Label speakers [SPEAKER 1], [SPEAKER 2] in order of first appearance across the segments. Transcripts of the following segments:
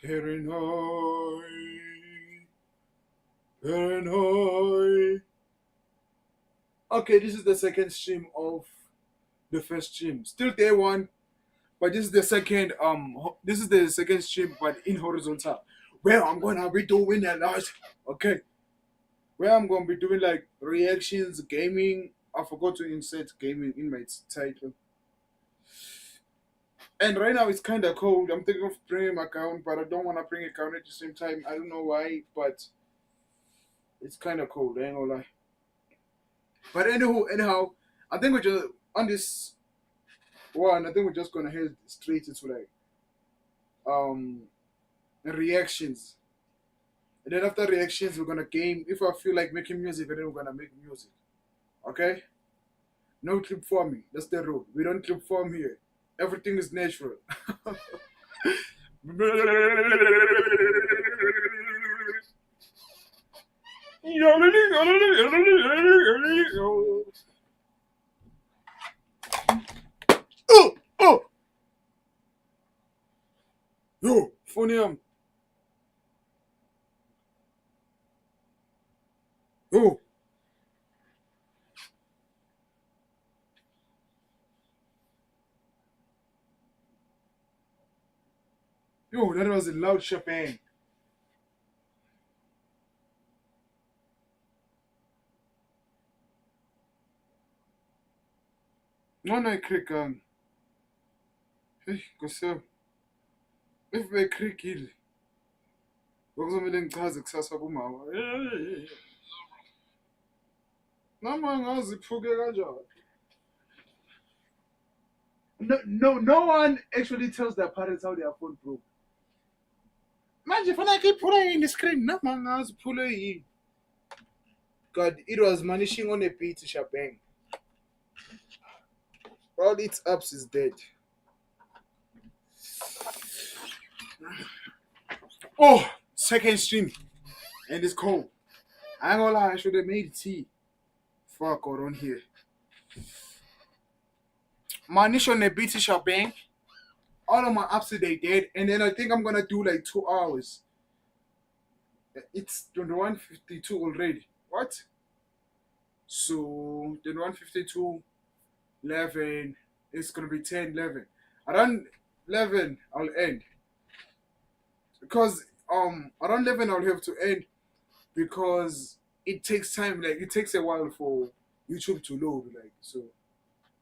[SPEAKER 1] Paranoid. Paranoid. Okay, this is the second stream of the first stream. Still day one, but this is the second this is the second stream but in horizontal. Where I'm gonna be doing a lot. Okay. Where I'm gonna be doing like reactions, gaming. I forgot to insert gaming in my title. And right now it's kind of cold. I'm thinking of bringing my account, but I don't want to bring a account at the same time. I don't know why, but it's kind of cold. I ain't gonna lie. But anyhow, I think we're just on this one. I think we're just gonna head straight into like reactions, and then after reactions, we're gonna game. If I feel like making music, then we're gonna make music. Okay? No clip for me. That's the rule. We don't clip form here. Everything is natural. Oh, oh, yo, phonium. Yo. Yo, that was a loud shebang. No, I click on. Hey, go so. If we click it, kuzomele ngichaze kusasa kumawa. Noma ngaziphuke kanjani. No one actually tells their parents how their phone broke. Manje fana keep in the screen. Noma ngaziphuke yini. God, it was manishing on a beat shebang. All its apps is dead. Oh, second stream. And it's cold. I ain't gonna lie, I should have made tea. Fuck, or on here. Manish on the BT shebang. All of my apps they dead. And then I think I'm gonna do like 2 hours. It's 21:52 already. What? So 21:52, 11. It's gonna be 10, 11. Around 11 I'll end. Because around 11 I'll have to end because it takes time, like it takes a while for YouTube to load, like, so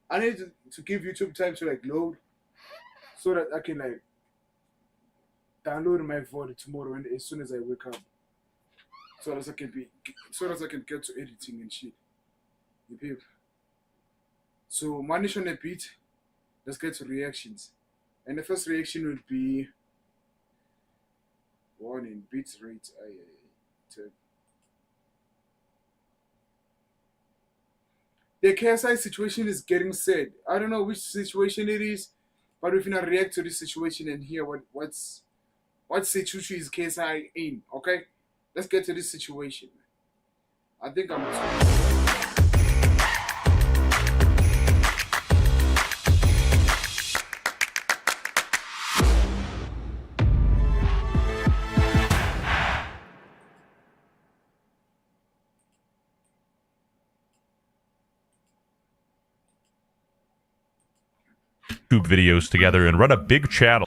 [SPEAKER 1] I need to give YouTube time to like load so that I can like download my VOD tomorrow and as soon as I wake up, so that I can get to editing and shit. You peep? So manage on a beat. Let's get to reactions, and the first reaction would be one in bits rate. The KSI situation is getting sad. I don't know which situation it is, but we're gonna react to this situation and hear what situation is KSI in. Okay, let's get to this situation. I think I'm.
[SPEAKER 2] YouTube videos together and run a big channel.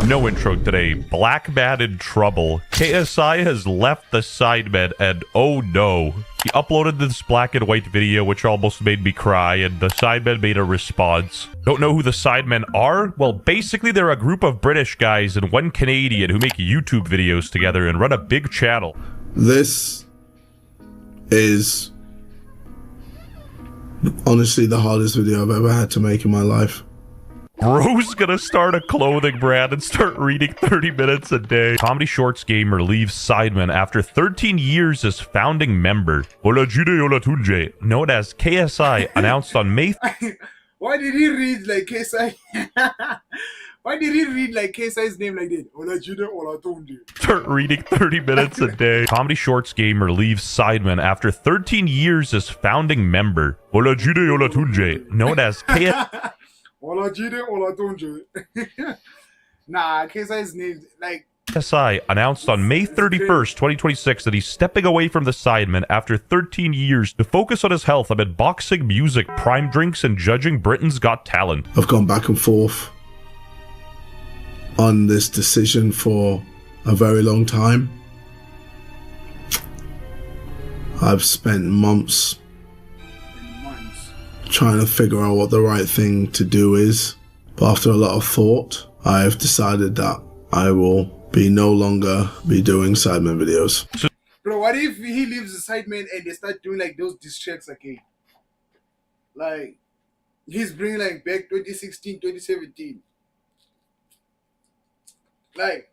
[SPEAKER 2] No intro today. Black Man in trouble. KSI has left the Sidemen and oh no. He uploaded this black and white video which almost made me cry and the Sidemen made a response. Don't know who the Sidemen are? Well, basically they're a group of British guys and one Canadian who make YouTube videos together and run a big channel.
[SPEAKER 3] This is honestly the hardest video I've ever had to make in my life.
[SPEAKER 2] Bro's gonna start a clothing brand and start reading 30 minutes a day. Comedy Shorts gamer leaves Sidemen after 13 years as founding member. Olajide Olatunje, known as KSI, announced on May.
[SPEAKER 1] Why did he read like KSI? Why did he read like KSI's name like that? Olajide Olatunje.
[SPEAKER 2] Start reading 30 minutes a day. Comedy Shorts gamer leaves Sidemen after 13 years as founding member. Olajide Olatunje, known as KSI.
[SPEAKER 1] Olajide Olatunje. Nah, KSI's name, like,
[SPEAKER 2] KSI announced on May 31st, 2026 that he's stepping away from the Sidemen after 13 years to focus on his health amid boxing, music, prime drinks, and judging Britain's Got Talent.
[SPEAKER 3] I've gone back and forth on this decision for a very long time. I've spent months trying to figure out what the right thing to do is. But after a lot of thought, I have decided that I will no longer be doing Sidemen videos.
[SPEAKER 1] Bro, what if he leaves the Sidemen and they start doing like those diss tracks again? Like, he's bringing like back 2016, 2017. Like,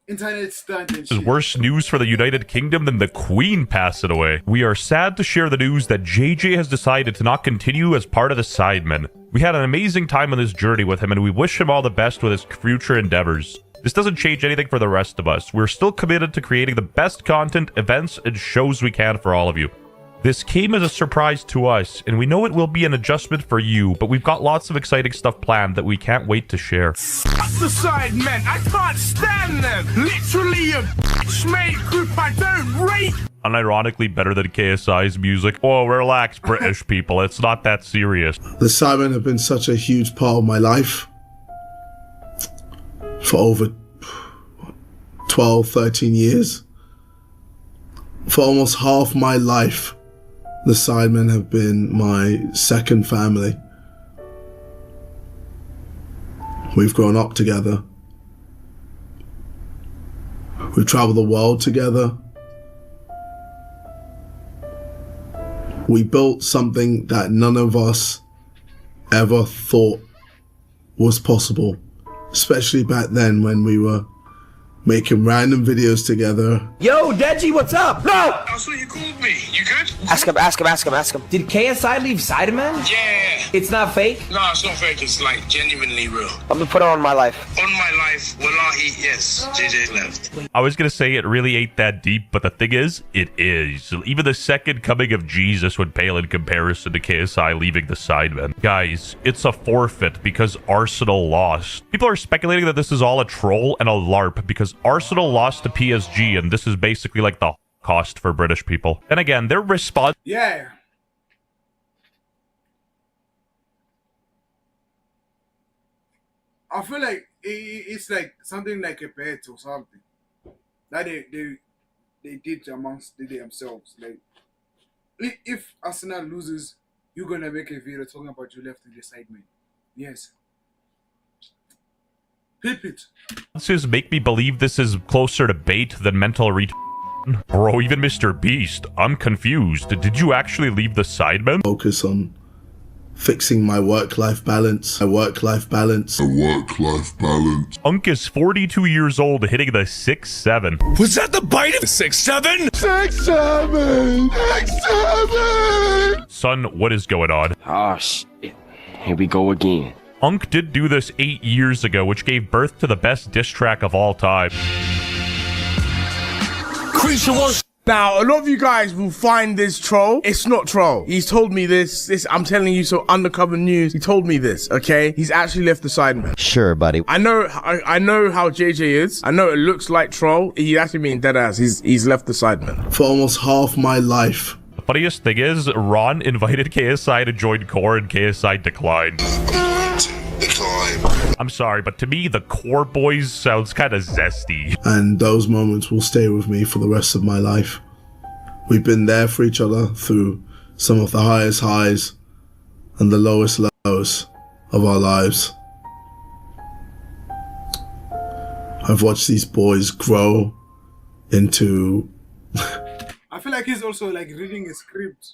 [SPEAKER 1] internet stunt and shit.
[SPEAKER 2] Worse news for the United Kingdom than the Queen passing away. We are sad to share the news that JJ has decided to not continue as part of the Sidemen. We had an amazing time on this journey with him, and we wish him all the best with his future endeavors. This doesn't change anything for the rest of us. We're still committed to creating the best content, events, and shows we can for all of you. This came as a surprise to us, and we know it will be an adjustment for you, but we've got lots of exciting stuff planned that we can't wait to share.
[SPEAKER 4] That's the Sidemen. I can't stand them. Literally a bitch-made group I don't rate.
[SPEAKER 2] Unironically better than KSI's music. Oh, relax, British people. It's not that serious.
[SPEAKER 3] The Sidemen have been such a huge part of my life for over 12, 13 years. For almost half my life, the Sidemen have been my second family. We've grown up together. We've traveled the world together. We built something that none of us ever thought was possible, especially back then when we were making random videos together.
[SPEAKER 5] Yo, Deji, what's up? No!
[SPEAKER 4] That's what you called me. You good?
[SPEAKER 5] Ask him. Did KSI leave Sidemen?
[SPEAKER 4] Yeah.
[SPEAKER 5] It's not fake?
[SPEAKER 4] No, it's not fake. It's like genuinely real.
[SPEAKER 5] I'm gonna put it on my life.
[SPEAKER 4] On my life, wallahi, yes. JJ left.
[SPEAKER 2] I was going to say it really ain't that deep, but the thing is, it is. Even the second coming of Jesus would pale in comparison to KSI leaving the Sidemen. Guys, it's a forfeit because Arsenal lost. People are speculating that this is all a troll and a LARP because Arsenal lost to PSG, and this is basically like the cost for British people. And again, their response...
[SPEAKER 1] Yeah. I feel like it's like something like a bet or something that they did amongst themselves. Like, if Arsenal loses, you're gonna make a video talking about you left in the Sidemen. Yes. Pip it.
[SPEAKER 2] Responses make me believe this is closer to bait than mental Bro, even Mr. Beast, I'm confused. Did you actually leave the Sidemen?
[SPEAKER 3] Focus on fixing my work-life balance.
[SPEAKER 2] Unk is 42 years old, hitting the 6'7".
[SPEAKER 4] Was that the bite of 6'7"? 6'7"!
[SPEAKER 2] Son, what is going on?
[SPEAKER 6] Oh, shit. Here we go again.
[SPEAKER 2] Unk did do this 8 years ago, which gave birth to the best diss track of all time.
[SPEAKER 4] Creature was...
[SPEAKER 7] Now, a lot of you guys will find this troll. It's not troll. He's told me this, I'm telling you, so undercover news. He told me this, okay? He's actually left the Sidemen.
[SPEAKER 8] Sure, buddy.
[SPEAKER 7] I know how JJ is. I know it looks like troll. He's actually being dead ass. He's left the Sidemen.
[SPEAKER 3] For almost half my life.
[SPEAKER 2] The funniest thing is, Ron invited KSI to join Core and KSI declined. I'm sorry, but to me, the Core Boys sounds kind of zesty.
[SPEAKER 3] And those moments will stay with me for the rest of my life. We've been there for each other through some of the highest highs and the lowest lows of our lives. I've watched these boys grow into...
[SPEAKER 1] I feel like he's also like reading a script.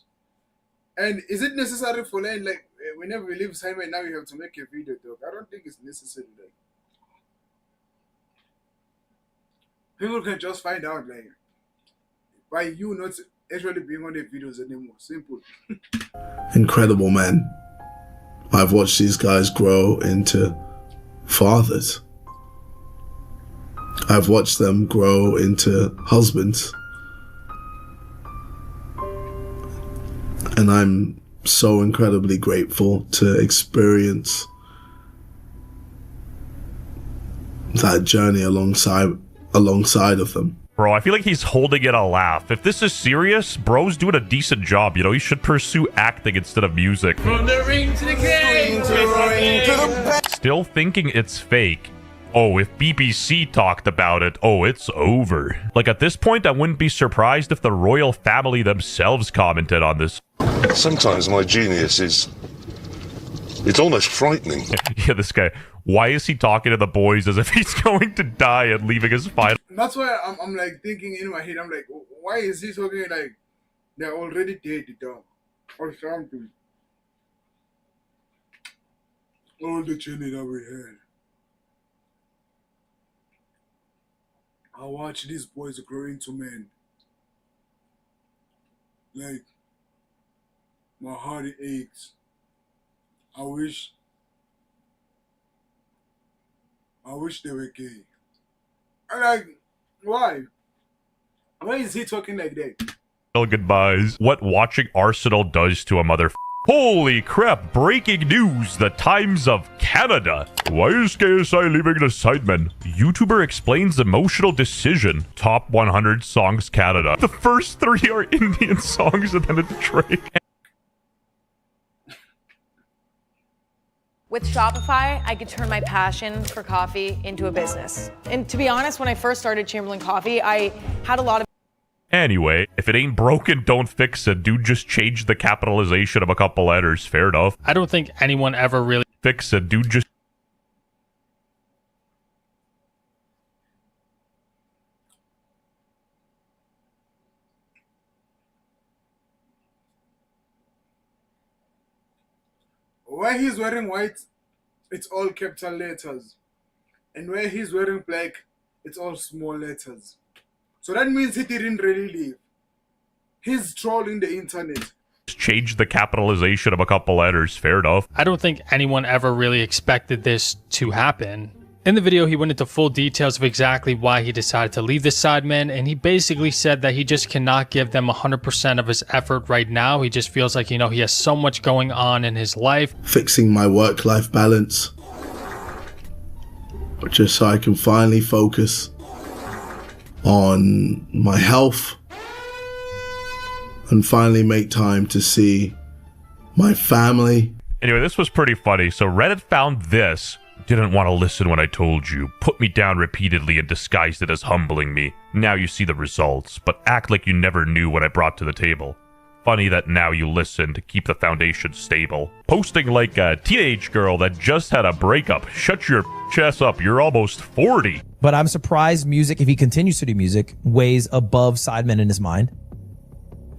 [SPEAKER 1] And is it necessary for like whenever we leave Sidemen now you have to make a video, dog? I don't think it's necessary. Like, people can just find out like why you not actually being on the videos anymore. Simple.
[SPEAKER 3] incredible men. I've watched these guys grow into fathers. I've watched them grow into husbands. And I'm so incredibly grateful to experience that journey alongside of them.
[SPEAKER 2] Bro, I feel like he's holding in a laugh. If this is serious, bro's doing a decent job. You know, he should pursue acting instead of music.
[SPEAKER 4] From the ring to the king,
[SPEAKER 2] Still thinking it's fake. Oh, if BBC talked about it, oh, it's over. Like, at this point, I wouldn't be surprised if the royal family themselves commented on this.
[SPEAKER 8] Sometimes my genius is... it's almost frightening.
[SPEAKER 2] Yeah, this guy. Why is he talking to the boys as if he's going to die and leaving his final?
[SPEAKER 1] That's why I'm like thinking in my head, I'm like, why is he talking like they're already dead, dog, or something? All the journey that we had. I watch these boys grow into men. Like, my heart aches. I wish they were gay. I'm like, why? Why is he talking like that?
[SPEAKER 2] Goodbyes. What watching Arsenal does to a mother. Holy crap, breaking news, the Times of Canada. Why is KSI leaving the Sidemen? YouTuber explains emotional decision. Top 100 songs Canada. The first 3 are Indian songs and then it's Drake.
[SPEAKER 9] With Shopify, I could turn my passion for coffee into a business. And to be honest, when I first started Chamberlain Coffee, I had a lot of...
[SPEAKER 2] Anyway, if it ain't broken, don't fix it. Dude, just change the capitalization of a couple letters. Fair enough.
[SPEAKER 10] I don't think anyone ever really...
[SPEAKER 2] Fix it. Dude, just...
[SPEAKER 1] Where he's wearing white, it's all capital letters. And where he's wearing black, it's all small letters. So that means he didn't really leave. He's trolling the internet.
[SPEAKER 2] Change the capitalization of a couple letters. Fair enough.
[SPEAKER 10] I don't think anyone ever really expected this to happen. In the video, he went into full details of exactly why he decided to leave the Sidemen, and he basically said that he just cannot give them 100% of his effort right now. He just feels like, you know, he has so much going on in his life.
[SPEAKER 3] Fixing my work-life balance, just so I can finally focus on my health and finally make time to see my family.
[SPEAKER 2] Anyway, this was pretty funny. So Reddit found this. Didn't want to listen when I told you. Put me down repeatedly and disguised it as humbling me. Now you see the results, but act like you never knew what I brought to the table. Funny that now you listen to keep the foundation stable. Posting like a teenage girl that just had a breakup. Shut your chest up, you're almost 40.
[SPEAKER 11] But I'm surprised music, if he continues to do music, weighs above Sidemen in his mind.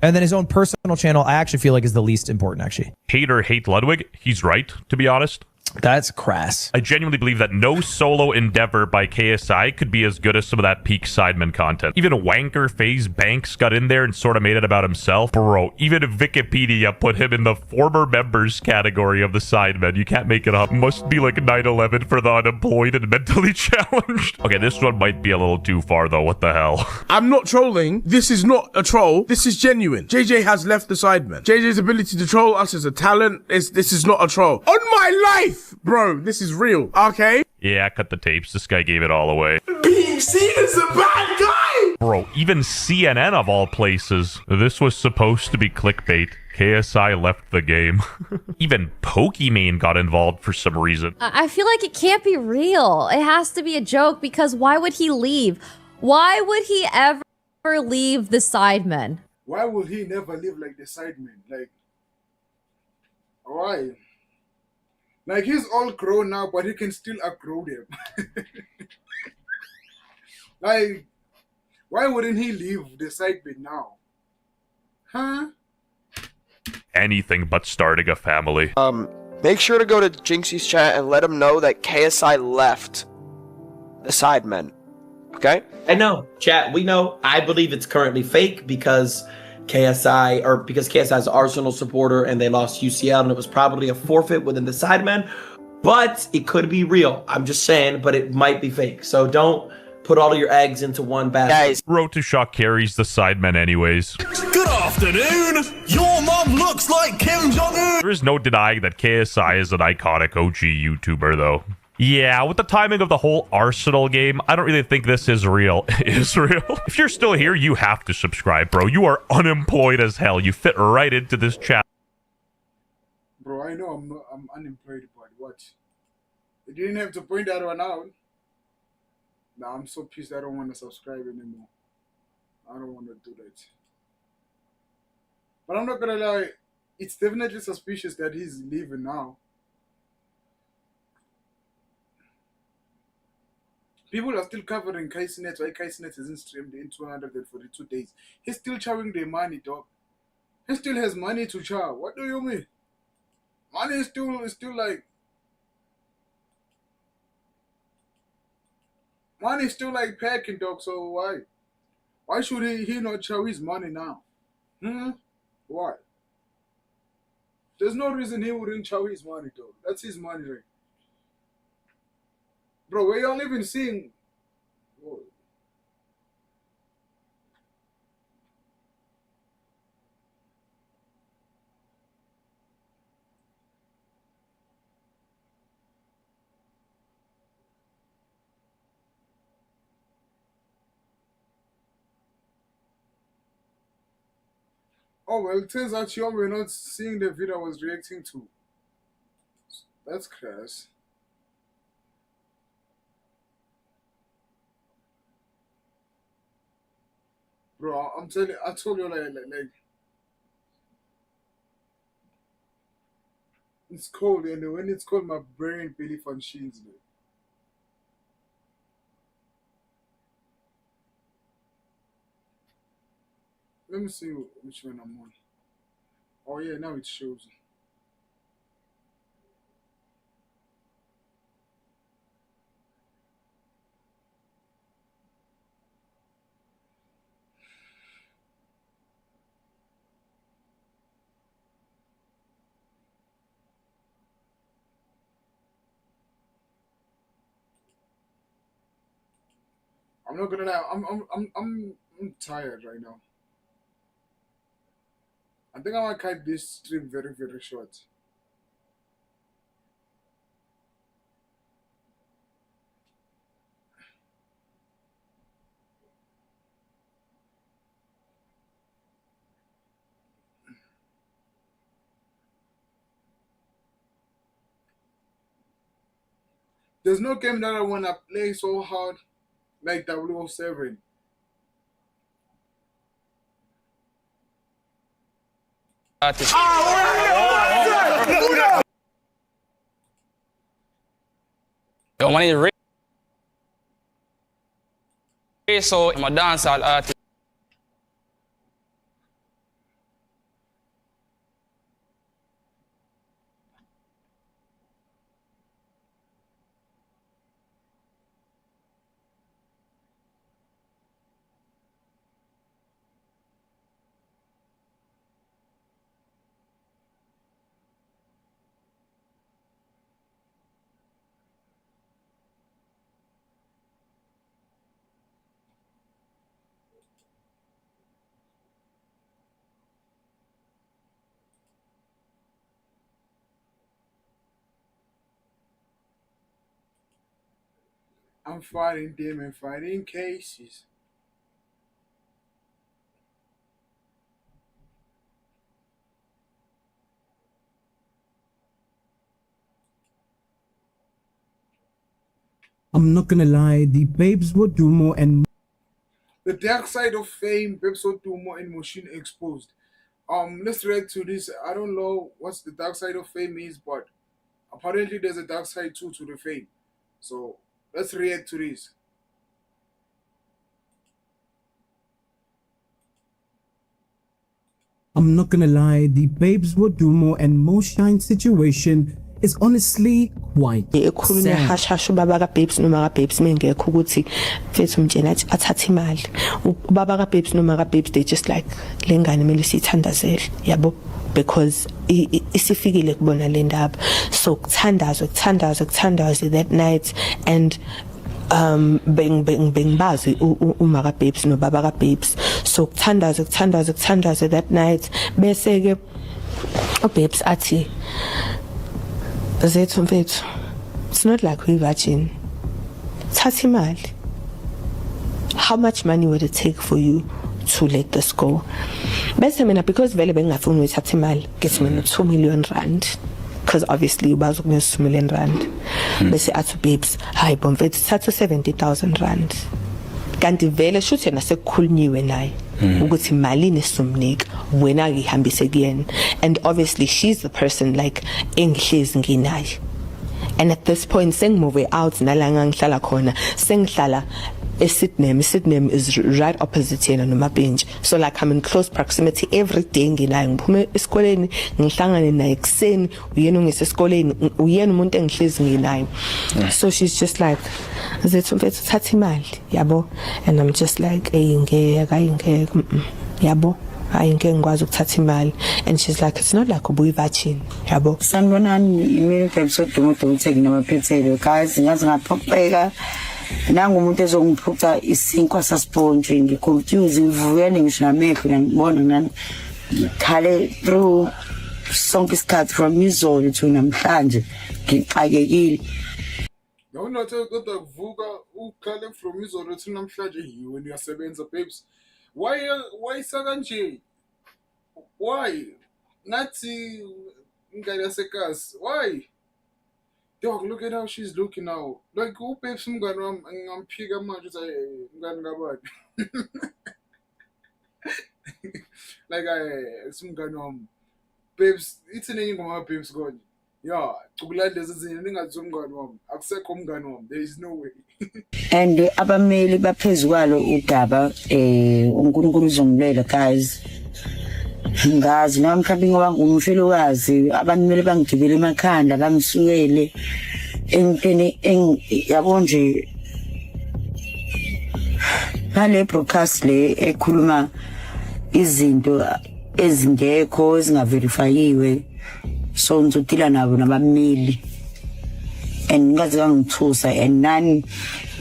[SPEAKER 11] And then his own personal channel, I actually feel like is the least important, actually.
[SPEAKER 2] Hater hate Ludwig, he's right, to be honest.
[SPEAKER 11] That's crass.
[SPEAKER 2] I genuinely believe that no solo endeavor by KSI could be as good as some of that peak Sidemen content. Even wanker FaZe Banks got in there and sort of made it about himself. Bro, even Wikipedia put him in the former members category of the Sidemen. You can't make it up. Must be like 9/11 for the unemployed and mentally challenged. Okay, this one might be a little too far though. What the hell?
[SPEAKER 7] I'm not trolling. This is not a troll. This is genuine. JJ has left the Sidemen. JJ's ability to troll us as a talent, this is not a troll. On my life! Bro, this is real, okay?
[SPEAKER 2] Yeah, cut the tapes. This guy gave it all away.
[SPEAKER 7] Being seen as a bad guy!
[SPEAKER 2] Bro, even CNN of all places. This was supposed to be clickbait. KSI left the game. Even Pokimane got involved for some reason.
[SPEAKER 12] I feel like it can't be real. It has to be a joke because why would he leave? Why would he ever leave the Sidemen?
[SPEAKER 1] Why would he never live like the Sidemen? Like, why? Like, he's all grown now, but he can still outgrow them. Like, why wouldn't he leave the Sidemen now? Huh?
[SPEAKER 2] Anything but starting a family.
[SPEAKER 5] Make sure to go to Jinxie's chat and let him know that KSI left the Sidemen. Okay?
[SPEAKER 13] I know, chat, we know. I believe it's currently fake because KSI is an Arsenal supporter and they lost UCL and it was probably a forfeit within the Sidemen, but it could be real. I'm just saying, but it might be fake. So don't put all of your eggs into one basket.
[SPEAKER 2] Road to Shock carries the Sidemen anyways.
[SPEAKER 4] Good afternoon. Your mom looks like Kim Jong-un.
[SPEAKER 2] There is no denying that KSI is an iconic OG YouTuber though. Yeah, with the timing of the whole Arsenal game, I don't really think this is real. Is real? If you're still here, you have to subscribe, bro. You are unemployed as hell. You fit right into this chat.
[SPEAKER 1] Bro, I know I'm unemployed, but what? You didn't have to point that one out. Nah, I'm so pissed I don't want to subscribe anymore. I don't want to do that. But I'm not gonna lie, it's definitely suspicious that he's leaving now. People are still covering Kaisenet, why Kaisenet hasn't streamed in 242 days. He's still chowing their money, dog. He still has money to chow. What do you mean? Money is still like... Money is still like packing, dog, so why? Why should he not chow his money now? Why? There's no reason he wouldn't chow his money, dog. That's his money, right? Bro, we all even seeing... Whoa. Oh, well, it turns out you were not seeing the video I was reacting to. That's crass. Bro, I'm telling you, I told you, like, it's cold, and when it's cold, my brain really functions, man. Let me see which one I'm on. Oh yeah, now it shows. I'm not gonna lie, I'm tired right now. I think I might cut this stream very, very short. There's no game that I wanna play so hard like 007.
[SPEAKER 14] Yo, when it's so I'm a dancehall artist.
[SPEAKER 1] I'm fighting them and fighting cases.
[SPEAKER 15] I'm not gonna lie, the babes will do more and
[SPEAKER 1] The dark side of fame, episode 2 more emotion exposed. Let's react to this. I don't know what the dark side of fame is, but apparently there's a dark side too to the fame. So let's react to this.
[SPEAKER 15] I'm not gonna lie, the babes will do more and most shine situation is honestly quite
[SPEAKER 16] ekhulunywa
[SPEAKER 15] sad.
[SPEAKER 16] hashasha ubaba kaBabes noma kaBabes mengekho ukuthi mfethu umtshela athi athathe imali ubaba kaBabes noma kaBabes they just like lengane kumele sithandazele yabo because isifikile kubona le ndaba so kuthandazwe that night and bengibazi uma kaBabes nobaba kaBabes so kuthandazwe that night bese ke uBabes athi zethu mfethu It's not like we virgin. Thatha imali. How much money would it take for you to let this go? Bese mina, because vele bengingafuni uyithatha imali, get mina 2 million rand. Because obviously ubazi ukunyusa 2 million rand. Bese athi babes, hayi bomfethu thatha 70,000 rand. Kanti vele shuthi yena sekukhulunyiwe naye ukuthi malini somnika wena ngihambise kuyena, and obviously she's the person like engihlezi nginaye. And at this point sengimove out nala ngihlala khona, sengihlala Sydney is right opposite yena noMabenje, so like I'm in close proximity every day. Nginaye ngiphume esikoleni ngihlangane naye ekseni, uyena ungisesikoleni, uyena umuntu engihlezi nginaye. So she's just like, zethu mfethu thatha imali yabo, and I'm just like ngeke yabo, hayi ngeke ngikwazi ukuthatha imali. And she's like, it's not like ubuyivachini yabo.
[SPEAKER 17] Sanibonani, imini episode umuntu namaphethelo guys, ngazi ngaphoxeka. Nangu umuntu ezongiphuca isinkwa sasponge, ngiconfuse, ngivuyene ngisho namehlo ngibona ngani khale through sonke isikhathi from izolo to namhlanje ngixakekile.
[SPEAKER 1] Nawunathi kodwa kuvuka ukhale from izolo to namhlanje yiwe niyasebenza babes. Why sakanje? Why? Nathi ingane yasekhasi. Why? Dog, look at how she's looking now. Like, who babes umngane wami ngamphika manje ukuthi mngane ngabani. Like simngane wami. Babes, ithini ingoma babes konje. Yeah, ukulanda lezi zinto ningathi umngane wami. Akusekho umngane wami. There is no way.
[SPEAKER 17] And abameli baphezukalo udaba uNkulunkulu uzongilela guys. Ngazi nami mhlawumbe ngoba ngumfelokazi abantu kumele bangigibele emakhanda bangisukele entweni yabo nje ngale broadcast le ekhuluma izinto ezingekho ezingaverifyiwe, so ngizodila nabo nabameli and ngazi ngangithusa and nani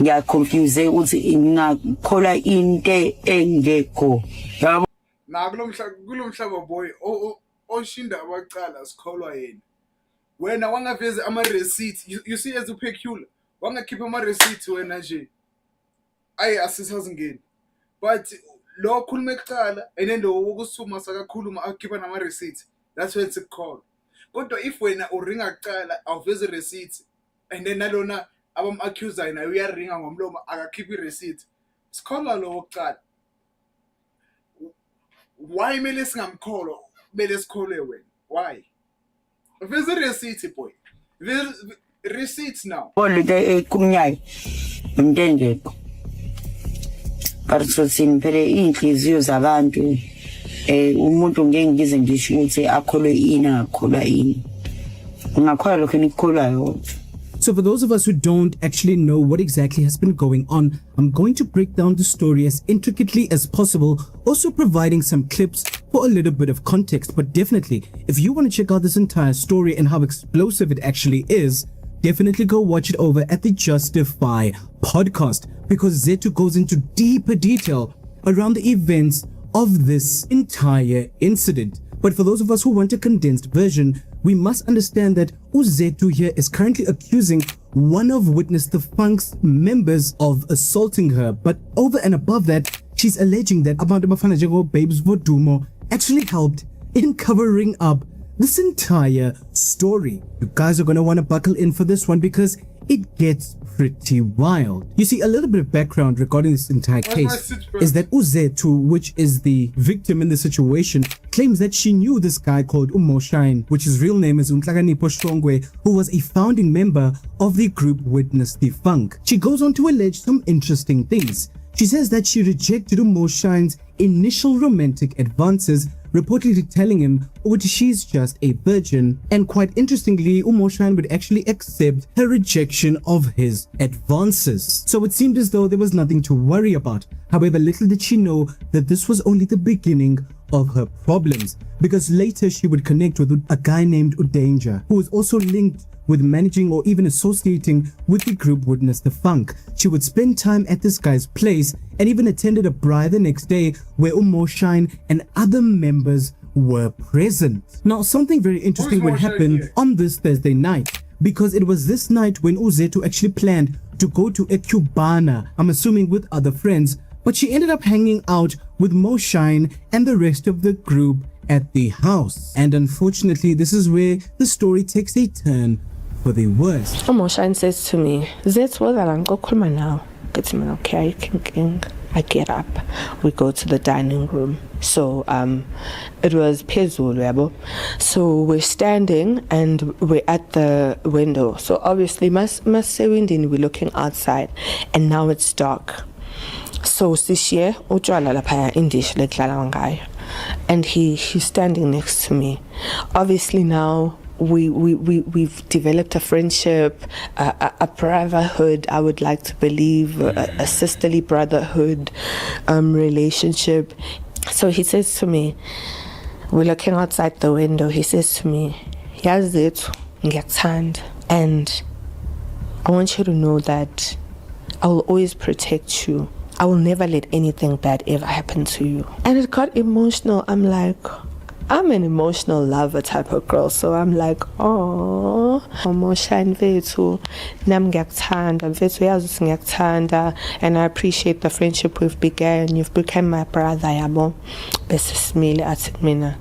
[SPEAKER 17] ngiyaconfuse ukuthi ngakhola into engekho yabo.
[SPEAKER 1] Na kulo mhlaba boy oshinda abacala sikholwa yena. Wena wangaveze ama receipts, you see as peculiar. Wangakhipha ama receipts wena nje. Ayi asisazingeni. But lo khuluma ekuqala and then lo ukusuma sakakhuluma akhipha nama receipts. That's what it's called. Kodwa if wena uringa kuqala awuveze receipts and then nalona abam accuser yena uyaringa ngomlomo akakhipha receipt. Sikholwa lo wokuqala. Why mele singamkholo mele sikhole wena? Why? There's a receipt boy. There's receipts now.
[SPEAKER 17] Holiday kunyayo umndengeko. Barsotsini phele inhliziyo zabantu umuntu ngeke ngize ngisho ukuthi akholwe ini akholwa ini. Ungakholwa lokho enikholwayo.
[SPEAKER 15] So for those of us who don't actually know what exactly has been going on, I'm going to break down the story as intricately as possible, also providing some clips for a little bit of context. But definitely, if you want to check out this entire story and how explosive it actually is, definitely go watch it over at the Justify podcast, because Zethu goes into deeper detail around the events of this entire incident. But for those of us who want a condensed version, we must understand that Zethu here is currently accusing one of Witness the Funk's members of assaulting her. But over and above that, she's alleging that Abantu Bafana Njengo Babes Vodumo actually helped in covering up this entire story. You guys are going to want to buckle in for this one because it gets pretty wild. You see, a little bit of background regarding this entire case is that Zethu, which is the victim in the situation, claims that she knew this guy called Umoshine, which his real name is Unhlakanipho Shongwe, who was a founding member of the group Witness the Funk. She goes on to allege some interesting things. She says that she rejected Umoshine's initial romantic advances, reportedly telling him she's just a virgin, and quite interestingly, Umoshine would actually accept her rejection of his advances. So it seemed as though there was nothing to worry about. However, little did she know that this was only the beginning of her problems, because later she would connect with a guy named Udanger, who was also linked with managing or even associating with the group Witness the Funk. She would spend time at this guy's place and even attended a braai the next day where Umoshine and other members were present. Now, something very interesting would happen on this Thursday night, because it was this night when Uzetu actually planned to go to a Cubana, I'm assuming with other friends, but she ended up hanging out with Mo Shine and the rest of the group at the house. And unfortunately, this is where the story takes a turn for the worst.
[SPEAKER 16] Mo Shine says to me, Zet, what are you going now? Get me okay, king. I get up, we go to the dining room. So it was Pezulu, yabo. So we're standing and we're at the window. So obviously mas sewindini, we're looking outside, and now it's dark. So Sishie utshwala lapha indish leklala ngayo, and he's standing next to me. Obviously now we've developed a friendship, a brotherhood, I would like to believe, a sisterly brotherhood relationship. So he says to me, we're looking outside the window, he says to me, Yazit ngiyakuthanda, and I want you to know that I will always protect you. I will never let anything bad ever happen to you. And it got emotional. I'm like, I'm an emotional lover type of girl, so I'm like, oh, Moshine vethu, nam ngiyakuthanda, vethu uyazi ukuthi ngiyakuthanda, and I appreciate the friendship we've begun. You've become my brother, yabo. Bese simile athi mina,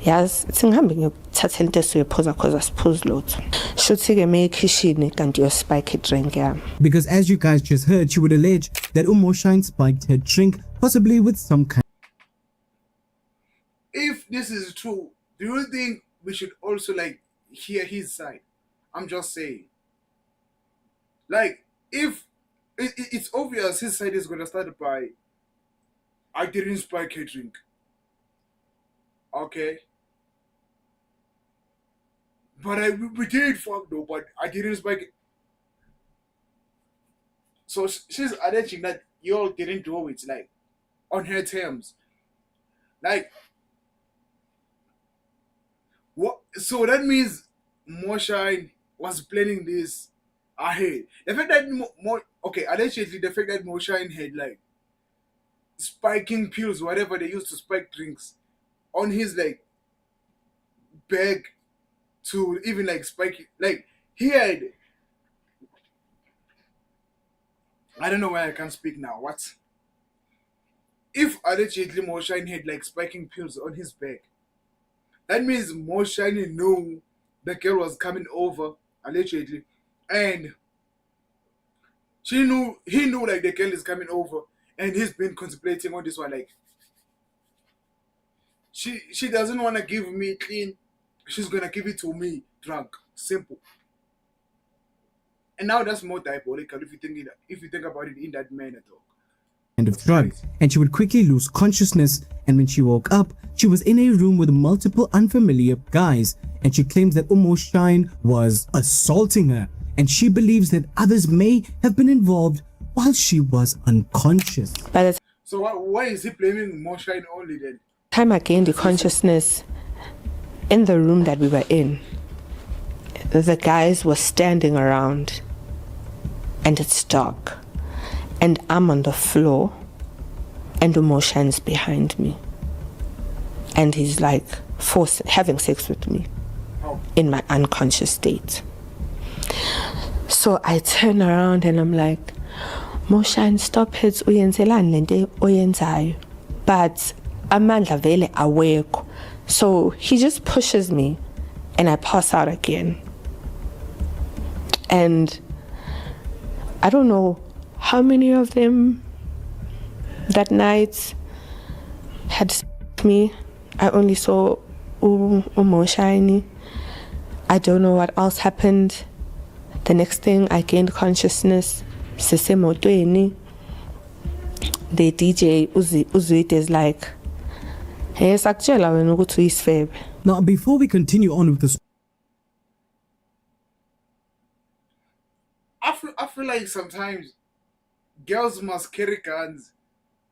[SPEAKER 16] yazi singihambe ngiyokuthatha into esuyiphuza cause asiphuzi lutho. Shuthi ke meyikhishini kanti yospike drink yami.
[SPEAKER 15] Because as you guys just heard, she would allege that Moshine spiked her drink, possibly with some kind.
[SPEAKER 1] If this is true, do you think we should also like hear his side? I'm just saying. Like, if it's obvious his side is gonna start by, I didn't spike a drink. Okay. But we did fuck though, but I didn't spike it. So she's alleging that y'all didn't do it, like, on her terms. Like, what? So that means Moshine was planning this ahead. The fact that allegedly the fact that Moshine had like spiking pills, whatever they used to spike drinks, on his like bag to even like spike it. Like he had, I don't know why I can't speak now. What? If allegedly Moshine had like spiking pills on his bag, that means Moshine knew the girl was coming over, allegedly, and he knew like the girl is coming over, and he's been contemplating on this one. Like, she doesn't want to give me clean, she's gonna give it to me drunk, simple. And now that's more diabolical if you think about it in that manner, though.
[SPEAKER 15] Kind of drug, and she would quickly lose consciousness, and when she woke up, she was in a room with multiple unfamiliar guys, and she claims that Moshine was assaulting her, and she believes that others may have been involved while she was unconscious.
[SPEAKER 1] So why is he blaming Moshine only then?
[SPEAKER 16] Time I gained the consciousness in the room that we were in, the guys were standing around, and it's dark. And I'm on the floor, and Moshine's behind me. And he's like having sex with me in my unconscious state. So I turn around and I'm like, Moshine, stop it, uyenzelani lento oyenzayo. But amandla vele awekho. So he just pushes me and I pass out again. And I don't know how many of them that night had me. I only saw Moshine. I don't know what else happened. The next thing I gained consciousness, Sesemotweni. The DJ Uzwit is like, hey, sakutshela wena ukuthi uyisifebe.
[SPEAKER 15] Now, before we continue on with this,
[SPEAKER 1] I feel like sometimes girls must carry guns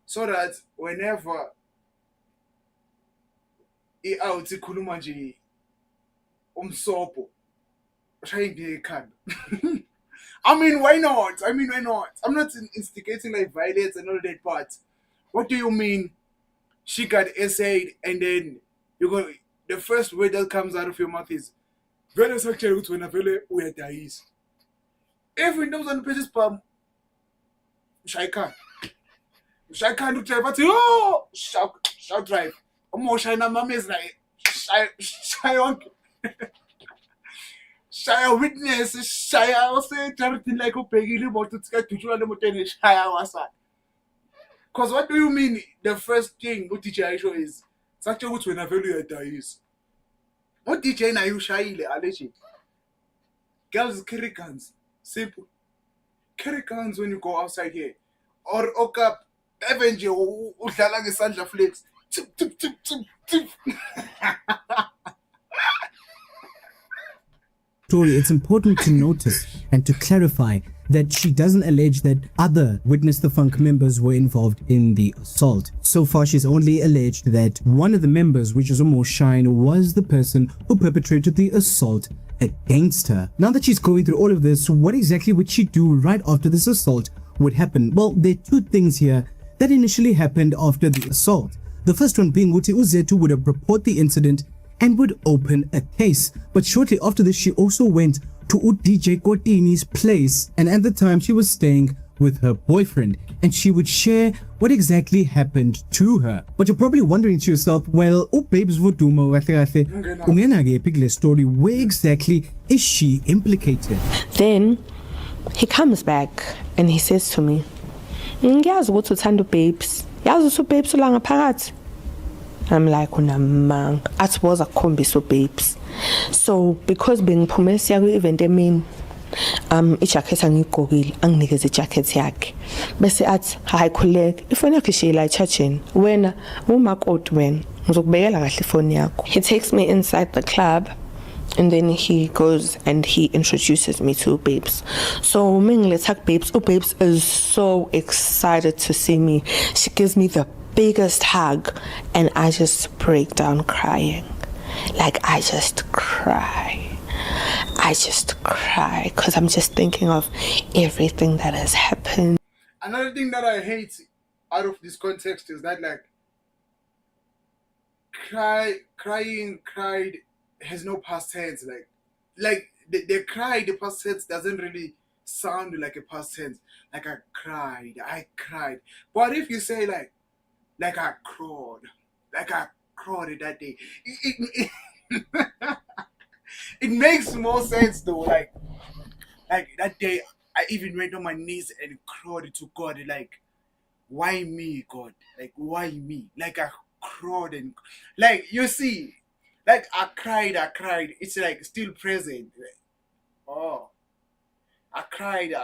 [SPEAKER 1] so that whenever out ikhuluma nje umsopo shayinde ekhanda. I mean, why not? I'm not instigating like violence and all that, but what do you mean she got essayed and then the first word that comes out of your mouth is vele sakutshela ukuthi wena vele uyadayisa. Every intombazane phezu isibhamu ushaya ikhanda. Ushaya ikhanda udrive athi yo shout drive. Uma ushaya namamezi la shaya yonke. Shaya witness, shaya osejaridini like ubhekile imoto uthi kadutshula le moto shaya wasana. Because what do you mean the first thing uDJ ayisho is sakutshela ukuthi wena vele uyadayisa. UDJ naye ushayile allegedly. Girls carry guns. Simple. Carry guns when you go outside here. Or okap even nje udlala ngesandla flex. Tip tip tip tip tip.
[SPEAKER 15] It's important to notice and to clarify that she doesn't allege that other Witness the Funk members were involved in the assault. So far, she's only alleged that one of the members, which is Umo Shine, was the person who perpetrated the assault against her. Now that she's going through all of this, what exactly would she do right after this assault would happen? Well, there are two things here that initially happened after the assault. The first one being Uti Uzetu would have reported the incident and would open a case. But shortly after this, she also went to DJ Kotini's place, and at the time she was staying with her boyfriend, and she would share what exactly happened to her. But you're probably wondering to yourself, well, babes Voduma story, where exactly is she implicated?
[SPEAKER 16] Then he comes back and he says to me, ngiyazi ukuthi uthanda babes, yazi ukuthi babes ulanga phakathi. I'm like, unamanga athi boza kukhombisa babes. So because bengiphume siya ku-event emini, ijacket angiyigqokile anginikeze ijacket yakhe bese athi hayi khuleka ifoni yakho ishila echarging wena umakoti wena ngizokubekela kahle ifoni yakho. He takes me inside the club and then he goes and he introduces me to babes. So mengiletha babes, babes is so excited to see me. She gives me the biggest hug and I just break down crying. Like I just cry because I'm just thinking of everything that has happened.
[SPEAKER 1] Another thing that I hate out of this context is that crying has no past tense. Like the past tense doesn't really sound like a past tense. Like I cried. But if you say like I crowed that day, it makes more sense though. Like that day, I even went on my knees and cried to God. Like, why me, God? Like, why me? Like I cried and like you see, like I cried. It's like still present. Like, oh, I cried.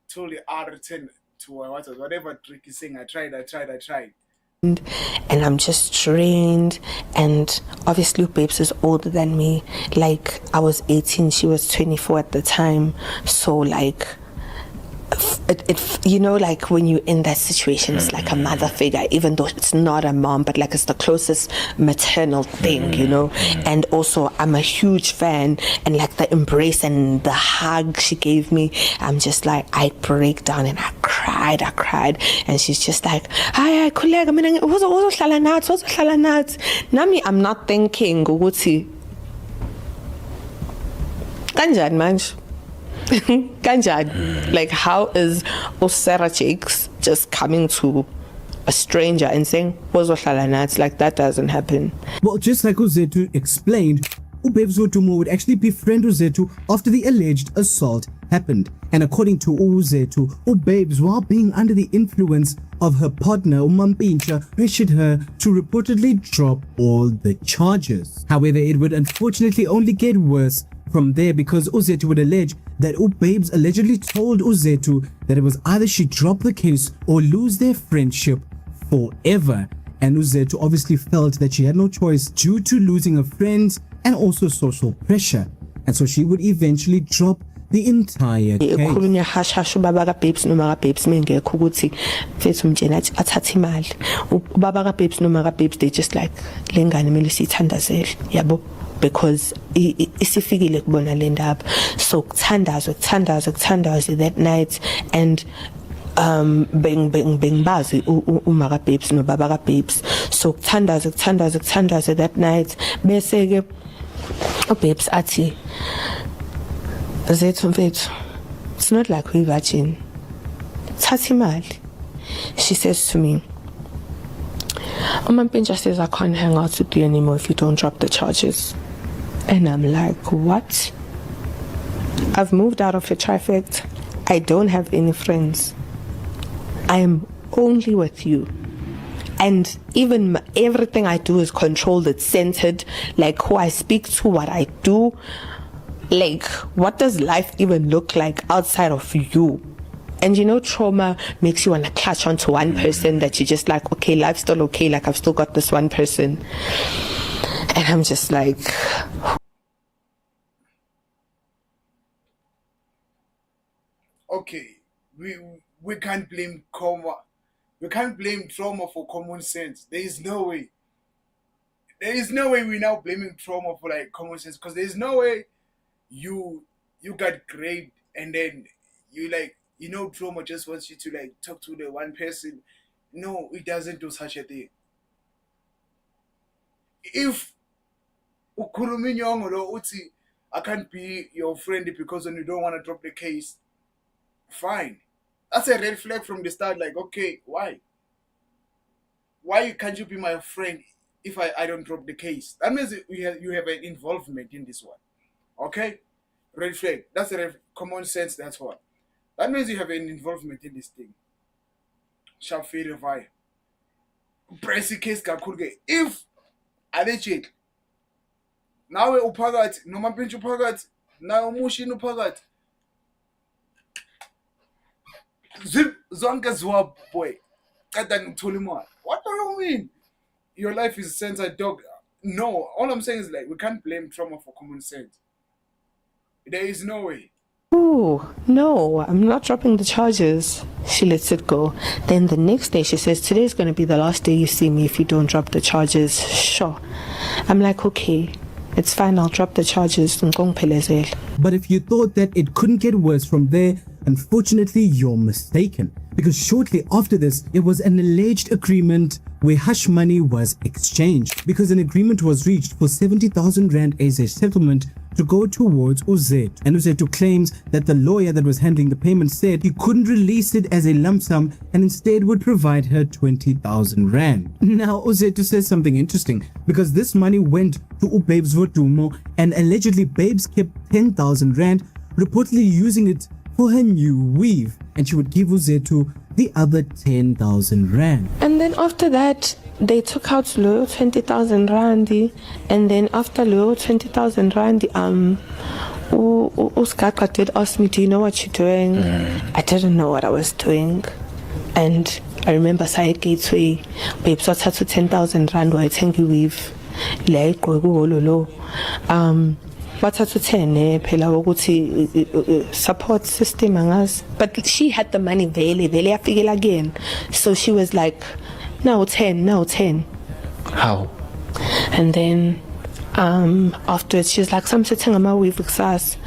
[SPEAKER 1] Till the other 10 to whatever trick is saying. I tried.
[SPEAKER 16] And I'm just drained, and obviously babes is older than me. Like I was 18, she was 24 at the time, so like it you know, like when you're in that situation, it's like a mother figure, even though it's not a mom, but like it's the closest maternal thing, you know. And also I'm a huge fan, and like the embrace and the hug she gave me, I'm just like, I break down and I cried, and she's just like, hi khuleka mina uzohlala nathi. Nami I'm not thinking ukuthi kanjani manje. Kanjani, like how is Osara Jakes just coming to a stranger and saying wozohlala nathi? Like that doesn't happen.
[SPEAKER 15] Well, just like Uzetu explained, Ubebs Wotumo would actually befriend Uzetu after the alleged assault happened. And according to Uzetu, Ubebs, while being under the influence of her partner Umampincha, pressured her to reportedly drop all the charges. However, it would unfortunately only get worse from there, because Uzetu would allege that Babes allegedly told Uzetu that it was either she drop the case or lose their friendship forever. And Uzetu obviously felt that she had no choice due to losing her friends and also social pressure. And so she would eventually drop the entire case.
[SPEAKER 16] Ekhulunya hashashu baba ka babes noma ka babes mengekho ukuthi mfethu mtshela athi athathe imali. Ubaba ka babes noma ka babes, they just like lengane kumele sithandazele, yabo, because isifikile kubona le ndaba. So kuthandazwe that night, and beng bazi uma ka babes no baba ka babes. So kuthandazwe that night bese ke babes athi zethu mfethu, it's not like we virgin, thatha imali. She says to me, Pinja says I can't hang out with you anymore if you don't drop the charges. And I'm like, what? I've moved out of your trifect. I don't have any friends. I am only with you. And even everything I do is controlled, it's centered, like who I speak to, what I do. Like, what does life even look like outside of you? And you know, trauma makes you want to clutch onto one person that you're just like, okay, life's still okay, like I've still got this one person. And I'm just like...
[SPEAKER 1] Okay, we can't blame trauma. We can't blame trauma for common sense. There is no way. There is no way we're now blaming trauma for like common sense, because there's no way you got raped and then you like, you know, trauma just wants you to like talk to the one person. No, it doesn't do such a thing. If I can't be your friend because when you don't want to drop the case, fine. That's a red flag from the start. Like, okay, why? Why can't you be my friend if I don't drop the case? That means you have an involvement in this one. Okay? Red flag. That's a common sense, that's what. That means you have an involvement in this thing. Sharp fade fire. Pressy case kakhulu. If alleged nawe uphakathi noma mpintshi uphakathi nawe umushini uphakathi zonke ziwa boy qeda ngithola imali. What do you mean your life is censored, dog? No, all I'm saying is like we can't blame trauma for common sense. There is no way.
[SPEAKER 16] Oh, no, I'm not dropping the charges. She lets it go. Then the next day she says, today's going to be the last day you see me if you don't drop the charges. Sure. I'm like, okay, it's fine, I'll drop the charges.
[SPEAKER 15] But if you thought that it couldn't get worse from there, unfortunately you're mistaken. Because shortly after this, it was an alleged agreement where hush money was exchanged. Because an agreement was reached for 70,000 Rand as a settlement to go towards Uzetu. And Uzetu claims that the lawyer that was handling the payment said he couldn't release it as a lump sum and instead would provide her 20,000 Rand. Now Uzetu says something interesting, because this money went to Babes Votumo and allegedly Babes kept 10,000 Rand, reportedly using it for her new weave, and she would give Uzetu the other 10,000 Rand.
[SPEAKER 16] And then after that, they took out Leo 20,000 Rand, and then after Leo 20,000 Rand, Uskaka did ask me, do you know what you're doing? I didn't know what I was doing. And I remember Sayed Gateway, Babes, what's to 10,000 Rand, why thank you weave? Like, bathathu 10 phela ukuthi support system angazi, but she had the money vele yafikela again, so she was like now 10
[SPEAKER 6] How?
[SPEAKER 16] And then afterwards she's like samsethenga ama-weave kusasa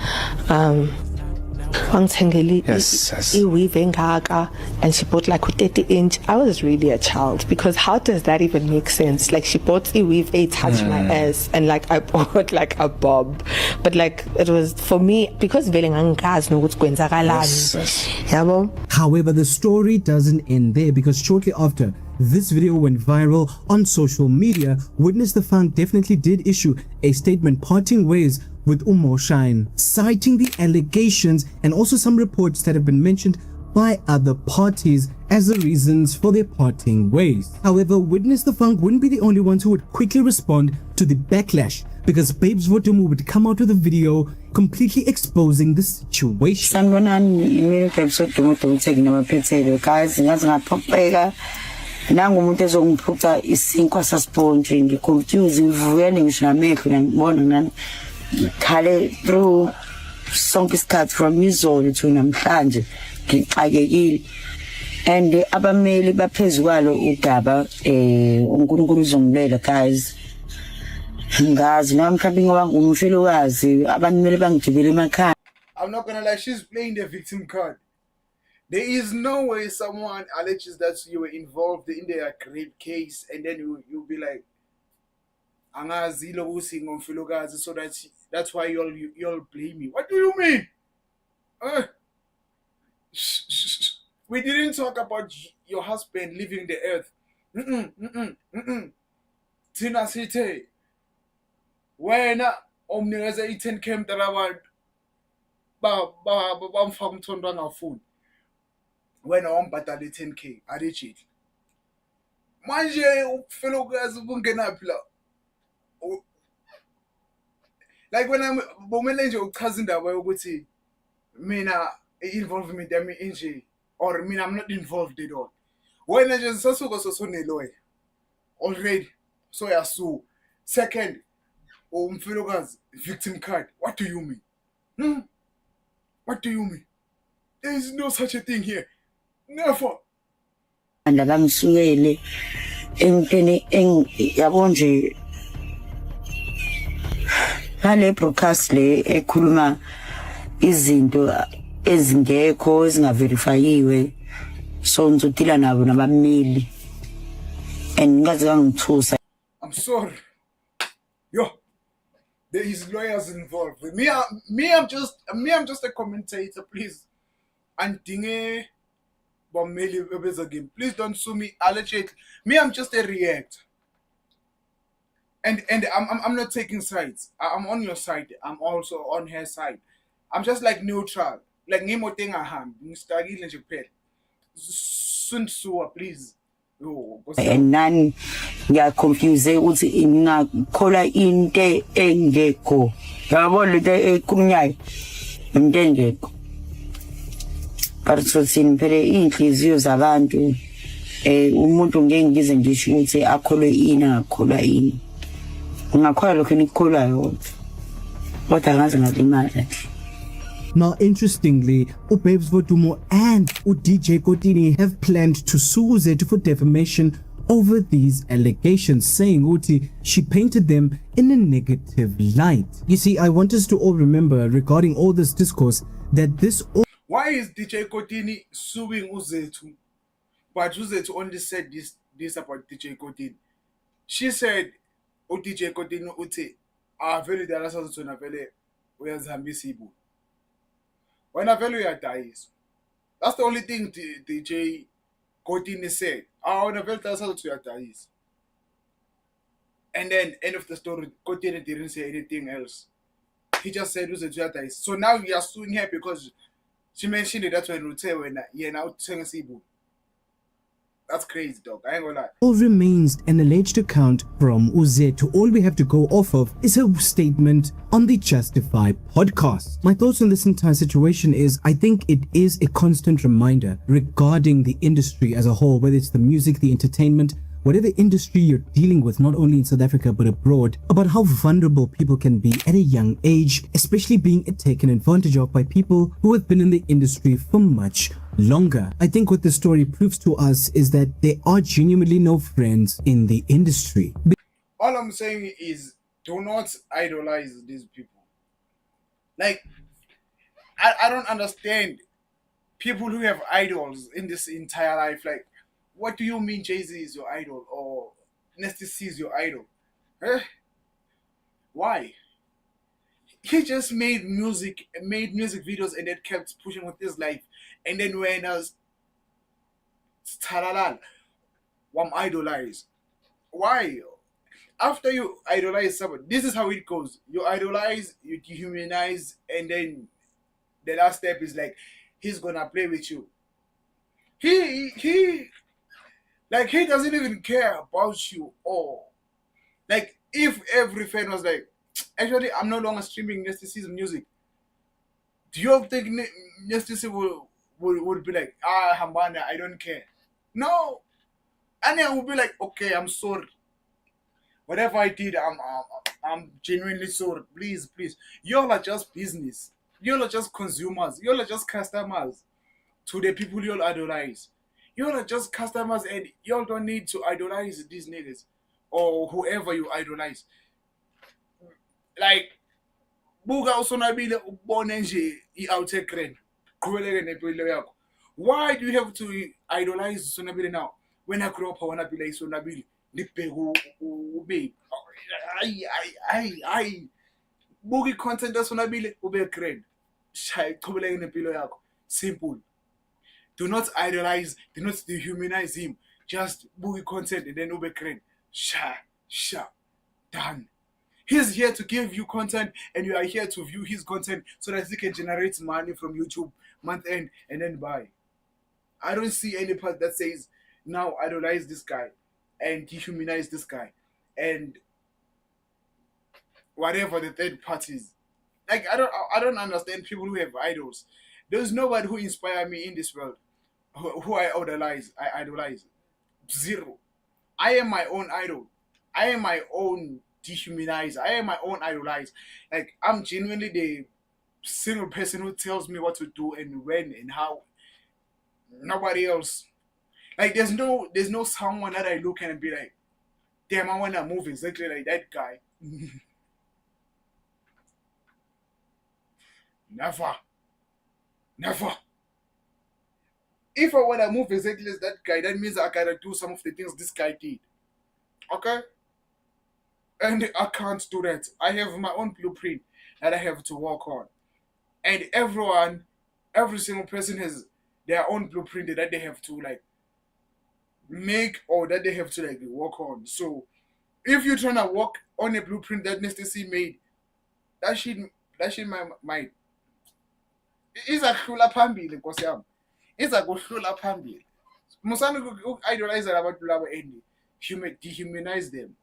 [SPEAKER 16] wangithengela i-weave engaka, and she bought like a 30-inch. I was really a child, because how does that even make sense? Like, she bought a-weave, touch my ass, and like I bought like a bob, but like it was for me because vele ngangazi nokuthi kwenzakalani yabo.
[SPEAKER 15] However, the story doesn't end there, because shortly after this video went viral on social media, Witness the Funk definitely did issue a statement parting ways with Shine, citing the allegations and also some reports that have been mentioned by other parties as the reasons for their parting ways. However, Witness the Funk wouldn't be the only ones who would quickly respond to the backlash, because Babes Votumu would come out with a video completely exposing the situation.
[SPEAKER 17] Nangumuntu ezongiphutha isinkwa sasponje ngiconfuse ngivuyane ngisho namehlo ngibona nani khale through sonke isikhathi from izolo to namhlanje ngixakekile, and abameli baphezukalo udaba uNkulunkulu uzongilela guys. Ngazi nami mhlawumbe ngoba ngumfelokazi abantu kumele bangigibele emakhaya.
[SPEAKER 1] I'm not gonna lie, she's playing the victim card. There is no way someone alleges that you were involved in their rape case and then you'll be like, angazi lokuthi ngomfelokazi, so that's why y'all blame me. What do you mean? We didn't talk about your husband leaving the earth. Tina sithe wena omnikeza i-10K mntana abantu bamfaka umthondo angafuni, wena wambhadala i-10K alijit. Manje ukufelokazi bungenaphi la? Like when I'm bomele nje uchaza indaba yokuthi mina involvement yami inje, or mina I'm not involved at all. Wena nje sasuka sosoneloya already, so yasu. Second, umfelokazi victim card. What do you mean? What do you mean? There is no such a thing here. Never.
[SPEAKER 17] And abangisukele entweni yabo nje ngale broadcast le ekhuluma izinto ezingekho ezingaverifyiwe, so ngizodila nabo nabameli and ngaze ngangithusa.
[SPEAKER 1] I'm sorry. Yo, there is lawyers involved. I'm just a commentator, please. And dinge bomeli bebeza game. Please don't sue me. Allegedly. I'm just a reactor. And I'm not taking sides. I'm on your side. I'm also on her side. I'm just like neutral. Like ngimo tenga ham. Ngistagile nje kuphela. Sunsuwa, please.
[SPEAKER 17] And nani ngiyaconfuse ukuthi ngakhola into engekho. Yabo lento ekumnyayo into engekho. Parsothini phela inhliziyo zabantu umuntu ngeke ngize ngisho ukuthi akholwe ini akholwa ini. Ngakhola lokho enikholwayo kodwa ngaze ngalimala.
[SPEAKER 15] Now, interestingly, Babes Vodumo and DJ Kotini have planned to sue Zethu for defamation over these allegations, saying Uti she painted them in a negative light. You see, I want us to all remember regarding all this discourse that this.
[SPEAKER 1] Why is DJ Kotini suing Uzethu? But Uzethu only said this about DJ Kotini. She said, DJ Kotini uti avele dala sazona vele uyazihambisa ibu. When I value your dies. That's the only thing DJ Kotini said. When I value your dies. And then, end of the story, Kotini didn't say anything else. He just said it was a dies. So now we are suing her because she mentioned it. That's when we say when you're now saying Sibu. That's crazy, dog. I ain't gonna lie.
[SPEAKER 15] All remains an alleged account from Uzethu. All we have to go off of is her statement on the Justify podcast. My thoughts on this entire situation is I think it is a constant reminder regarding the industry as a whole, whether it's the music, the entertainment, whatever industry you're dealing with, not only in South Africa but abroad, about how vulnerable people can be at a young age, especially being taken advantage of by people who have been in the industry for much longer. I think what the story proves to us is that there are genuinely no friends in the industry.
[SPEAKER 1] All I'm saying is do not idolize these people. Like, I don't understand people who have idols in this entire life. Like, what do you mean Jay-Z is your idol or Nasty C is your idol? Why? He just made music videos and then kept pushing with his life. And then when I was talala, I'm idolized. Why? After you idolize someone, this is how it goes. You idolize, you dehumanize, and then the last step is like, he's gonna play with you. He doesn't even care about you all. Like, if every fan was like, actually, I'm no longer streaming Nasty C's music, do you think Nasty C would be like, Hambana, I don't care? No. And I would be like, okay, I'm sorry. Whatever I did, I'm genuinely sorry. Please. Y'all are just business. Y'all are just consumers. Y'all are just customers to the people y'all idolize. Y'all are just customers and y'all don't need to idolize these niggas or whoever you idolize. Like, buga usonabile ubone nje i-outekren. Why do you have to idolize Sonabile now? When I grew up, I want to be like Sonabile. ube hayi buka i-content esonabile ube grand. Shaya chobeleke nempilo yakho. Simple. Do not idolize, do not dehumanize him. Just book content and then ube grand. Sha, done. He's here to give you content and you are here to view his content so that he can generate money from YouTube month end and then buy. I don't see any part that says now idolize this guy and dehumanize this guy and whatever the third parties. Like I don't understand people who have idols. There's nobody who inspire me in this world who I idolize. Zero. I am my own idol. I am my own dehumanizer. I am my own idolize. Like I'm genuinely the single person who tells me what to do and when and how. Nobody else. Like there's no someone that I look at and be like, damn, I wanna move exactly like that guy. Never. If I wanna move exactly as that guy, that means I gotta do some of the things this guy did. Okay? And I can't do that. I have my own blueprint that I have to work on. And every single person has their own blueprint that they have to like make or that they have to like work on. So if you're trying to work on a blueprint that Mr. C made, that shit my is a khula phambili nkosi yami. Iza kuhlula phambili. Musani idolize abantu labo and dehumanize them.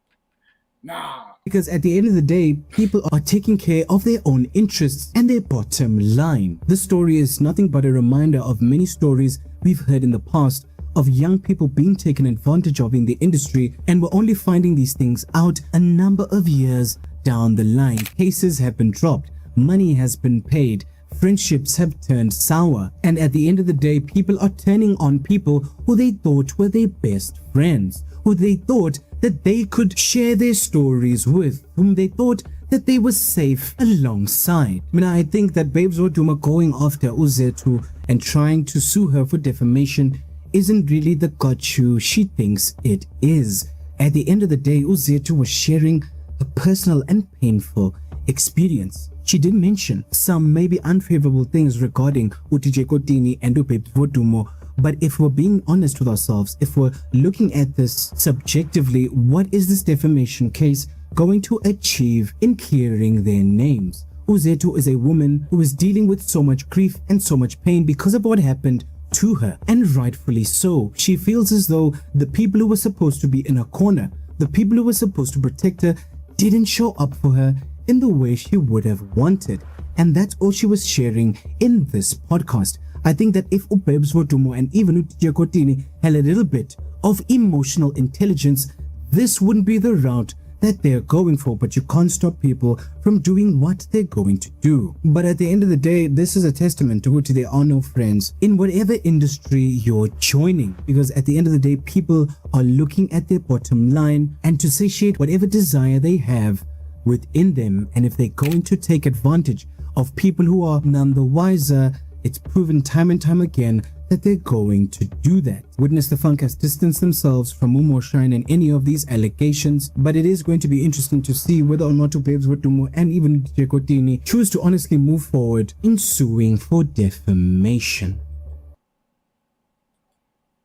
[SPEAKER 1] Nah.
[SPEAKER 15] Because at the end of the day, people are taking care of their own interests and their bottom line. This story is nothing but a reminder of many stories we've heard in the past of young people being taken advantage of in the industry, and we're only finding these things out a number of years down the line. Cases have been dropped, money has been paid, friendships have turned sour, and at the end of the day, people are turning on people who they thought were their best friends, who they thought that they could share their stories with, whom they thought that they were safe alongside. I mean, I think that Babes Woduma going after Uzethu and trying to sue her for defamation isn't really the got-you she thinks it is. At the end of the day, Uzethu was sharing a personal and painful experience. She did mention some maybe unfavorable things regarding DJ Kotini and Babes Woduma. But if we're being honest with ourselves, if we're looking at this subjectively, what is this defamation case going to achieve in clearing their names? Uzethu is a woman who is dealing with so much grief and so much pain because of what happened to her, and rightfully so. She feels as though the people who were supposed to be in her corner, the people who were supposed to protect her, didn't show up for her in the way she would have wanted. And that's all she was sharing in this podcast. I think that if Babes Woduma and even DJ Kotini had a little bit of emotional intelligence, this wouldn't be the route that they're going for. But you can't stop people from doing what they're going to do. But at the end of the day, this is a testament to which there are no friends in whatever industry you're joining. Because at the end of the day, people are looking at their bottom line and to satiate whatever desire they have within them. And if they're going to take advantage of people who are none the wiser, it's proven time and time again that they're going to do that. Witness the Funk has distanced themselves from Umo Shine and any of these allegations, but it is going to be interesting to see whether or not Babes Woduma and even DJ Kotini choose to honestly move forward in suing for defamation.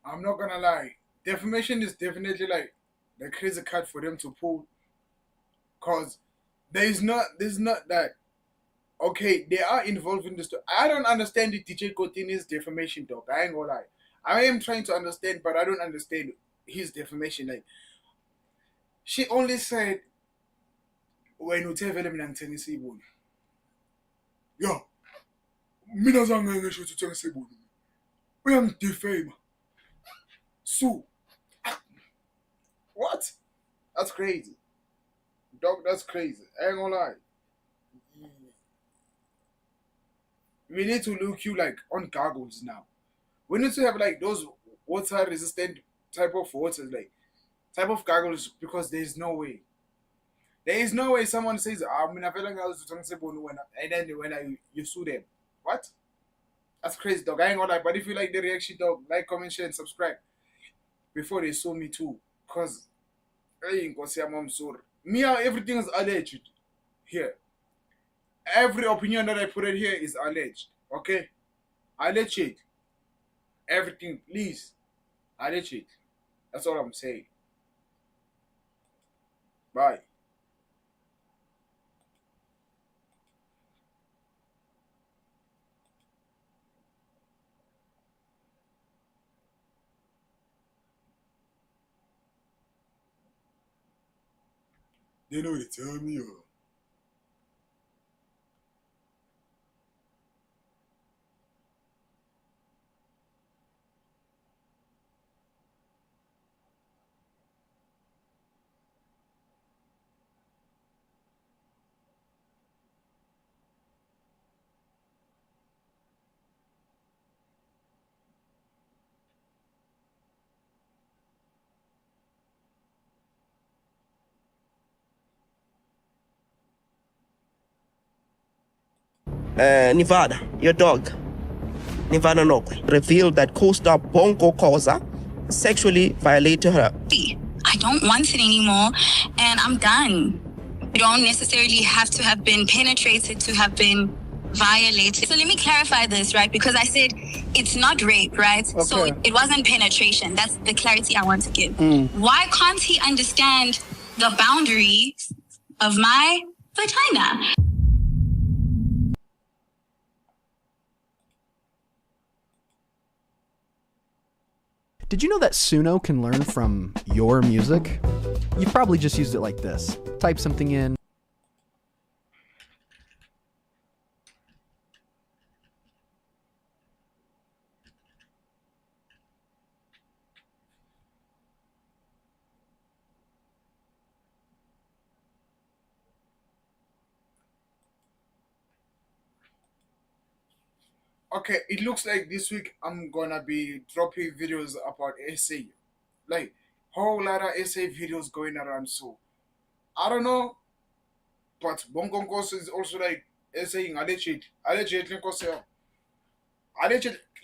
[SPEAKER 1] I'm not gonna lie. Defamation is definitely like the crazy card for them to pull. Cause there's not that. Okay, they are involved in the story. I don't understand the DJ Kotini's defamation, dog. I ain't gonna lie. I am trying to understand, but I don't understand his defamation. Like, she only said, when you tell them I'm telling you, yo, mina zange ngisho ukuthi uthenga isibuni. Uyangidefame. So, what? That's crazy. Dog, that's crazy. I ain't gonna lie. We need to look you like on goggles now. We need to have like those water resistant type of waters, like type of goggles, because there is no way. There is no way someone says, I'm gonna feel like I was and then when you sue them. What? That's crazy, dog. I ain't gonna lie. But if you like the reaction, dog, like, comment, share, and subscribe before they sue me too. Cause Hey, Nkosi yami, I'm sorry. Mia, everything is alleged here. Every opinion that I put in here is alleged. Okay? Alleged. Everything, please. Alleged. That's all I'm saying. Bye. They know what to tell me.
[SPEAKER 18] Nevada, your dog, Nevada Nokwe, revealed that co-star Bongo Koza sexually violated her.
[SPEAKER 19] I don't want it anymore, and I'm done. You don't necessarily have to have been penetrated to have been violated. So let me clarify this, right? Because I said it's not rape, right?
[SPEAKER 20] Okay.
[SPEAKER 19] So it wasn't penetration. That's the clarity I want to give. Why can't he understand the boundary of my vagina?
[SPEAKER 21] Did you know that Suno can learn from your music? You've probably just used it like this. Type something in.
[SPEAKER 1] Okay, it looks like this week I'm gonna be dropping videos about essay. Like, whole lot of essay videos going around, so I don't know. But Bongo Nkosi is also like essaying alleged. Alleged.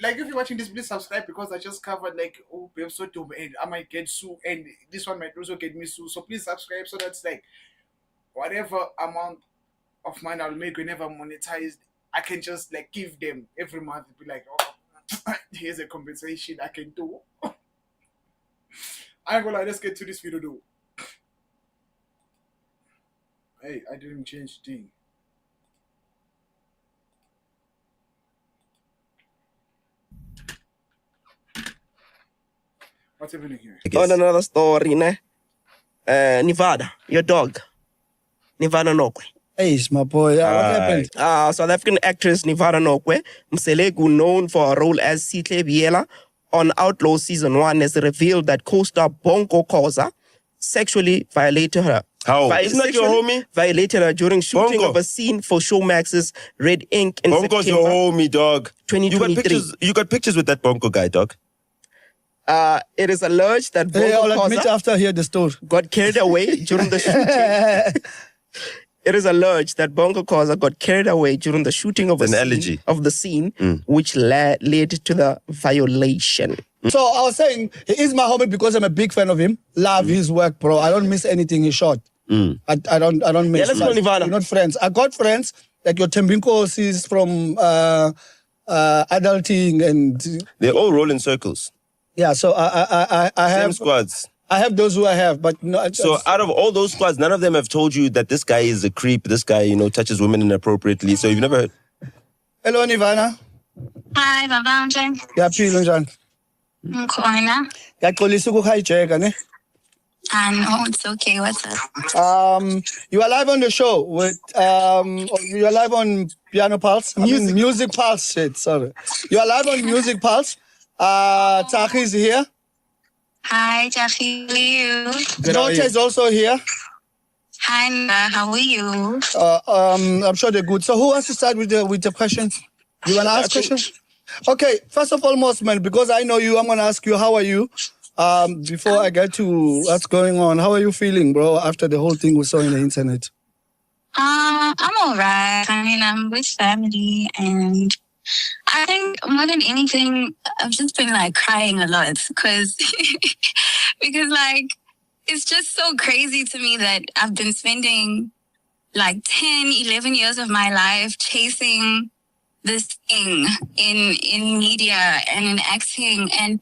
[SPEAKER 1] Like, if you're watching this, please subscribe because I just covered like episode 2 and I might get sued and this one might also get me sued. So please subscribe so that's like whatever amount of money I'll make whenever I'm monetized, I can just like give them every month. Be like, oh, here's a compensation I can do. I ain't gonna lie, let's get to this video though. Hey, I didn't change thing. What's happening here?
[SPEAKER 18] On another story, ne? Nevada, your dog, Nevada Nokwe.
[SPEAKER 20] Hey, my boy. What happened?
[SPEAKER 18] South African actress Nevada Nokwe, Mselegu, known for her role as Sitle Biela on Outlaw Season 1, has revealed that co-star Bongo Koza sexually violated her.
[SPEAKER 6] How? Isn't that your homie?
[SPEAKER 18] Violated her during shooting
[SPEAKER 6] Bongo
[SPEAKER 18] of a scene for Showmax's Red Ink in
[SPEAKER 6] Bongo's
[SPEAKER 18] September
[SPEAKER 6] your homie, dog.
[SPEAKER 18] 2023.
[SPEAKER 6] You got pictures with that Bongo guy, dog.
[SPEAKER 18] It is alleged that Bongo
[SPEAKER 20] I'll admit
[SPEAKER 18] Koza
[SPEAKER 20] after I hear the story.
[SPEAKER 18] got carried away during the shooting. It is alleged that Bongo Koza got carried away during the shooting of the scene, which led to the violation.
[SPEAKER 20] So I was saying, he is my homie because I'm a big fan of him. Love his work, bro. I don't miss anything he shot. I don't miss.
[SPEAKER 18] Yeah, let's go, Nivana.
[SPEAKER 20] We're not friends. I got friends like your Tembinkos is from adulting and
[SPEAKER 6] they all roll in circles.
[SPEAKER 20] Yeah, so I have
[SPEAKER 6] Same squads.
[SPEAKER 20] I have those who I have, but no.
[SPEAKER 6] So out of all those squads, none of them have told you that this guy is a creep. This guy, touches women inappropriately. So you've never heard.
[SPEAKER 20] Hello, Nivana.
[SPEAKER 19] Hi, Baba Njani.
[SPEAKER 20] Yaphila njani?
[SPEAKER 19] Ngikhona.
[SPEAKER 20] Ngiyaxolisa ukuhijack ne?
[SPEAKER 19] No, it's okay. What's up?
[SPEAKER 20] You are live on the show with you are live on Piano Pulse. Music Pulse. Shit, sorry. You are live on Music Pulse. Taki is here.
[SPEAKER 19] Hi, Jackie. How are you?
[SPEAKER 20] George is also here.
[SPEAKER 19] Hi, Nna. How are you?
[SPEAKER 20] I'm sure they're good. So who wants to start with the questions? You want to ask questions? Okay, first of all, most man, because I know you, I'm going to ask you, how are you? Before I get to what's going on, how are you feeling, bro, after the whole thing we saw on the internet?
[SPEAKER 19] I'm all right. I mean, I'm with family, and I think more than anything, I've just been like crying a lot because like it's just so crazy to me that I've been spending like 10, 11 years of my life chasing this thing in media and in acting, and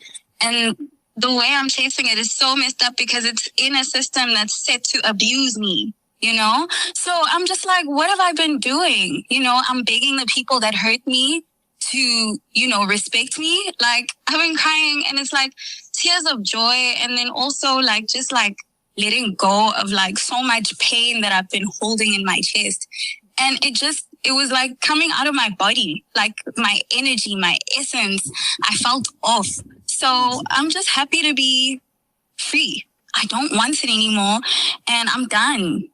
[SPEAKER 19] the way I'm chasing it is so messed up because it's in a system that's set to abuse me, you know? So I'm just like, what have I been doing? You know, I'm begging the people that hurt me to, you know, respect me. Like, I've been crying, and it's like tears of joy, and then also like just like letting go of like so much pain that I've been holding in my chest. And it was like coming out of my body, like my energy, my essence. I felt off. So I'm just happy to be free. I don't want it anymore, and I'm done.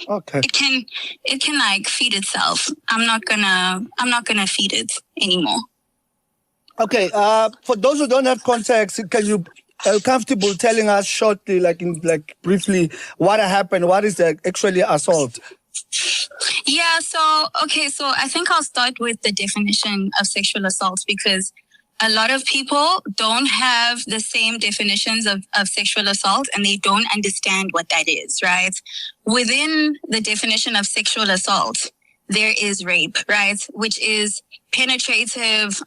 [SPEAKER 20] Okay.
[SPEAKER 19] It can like feed itself. I'm not gonna feed it anymore.
[SPEAKER 20] Okay. For those who don't have context, can you comfortable telling us shortly, like briefly, what happened? What is the actually assault?
[SPEAKER 19] Yeah, so I think I'll start with the definition of sexual assault, because a lot of people don't have the same definitions of sexual assault, and they don't understand what that is, right? Within the definition of sexual assault, there is rape, right? Which is penetrative,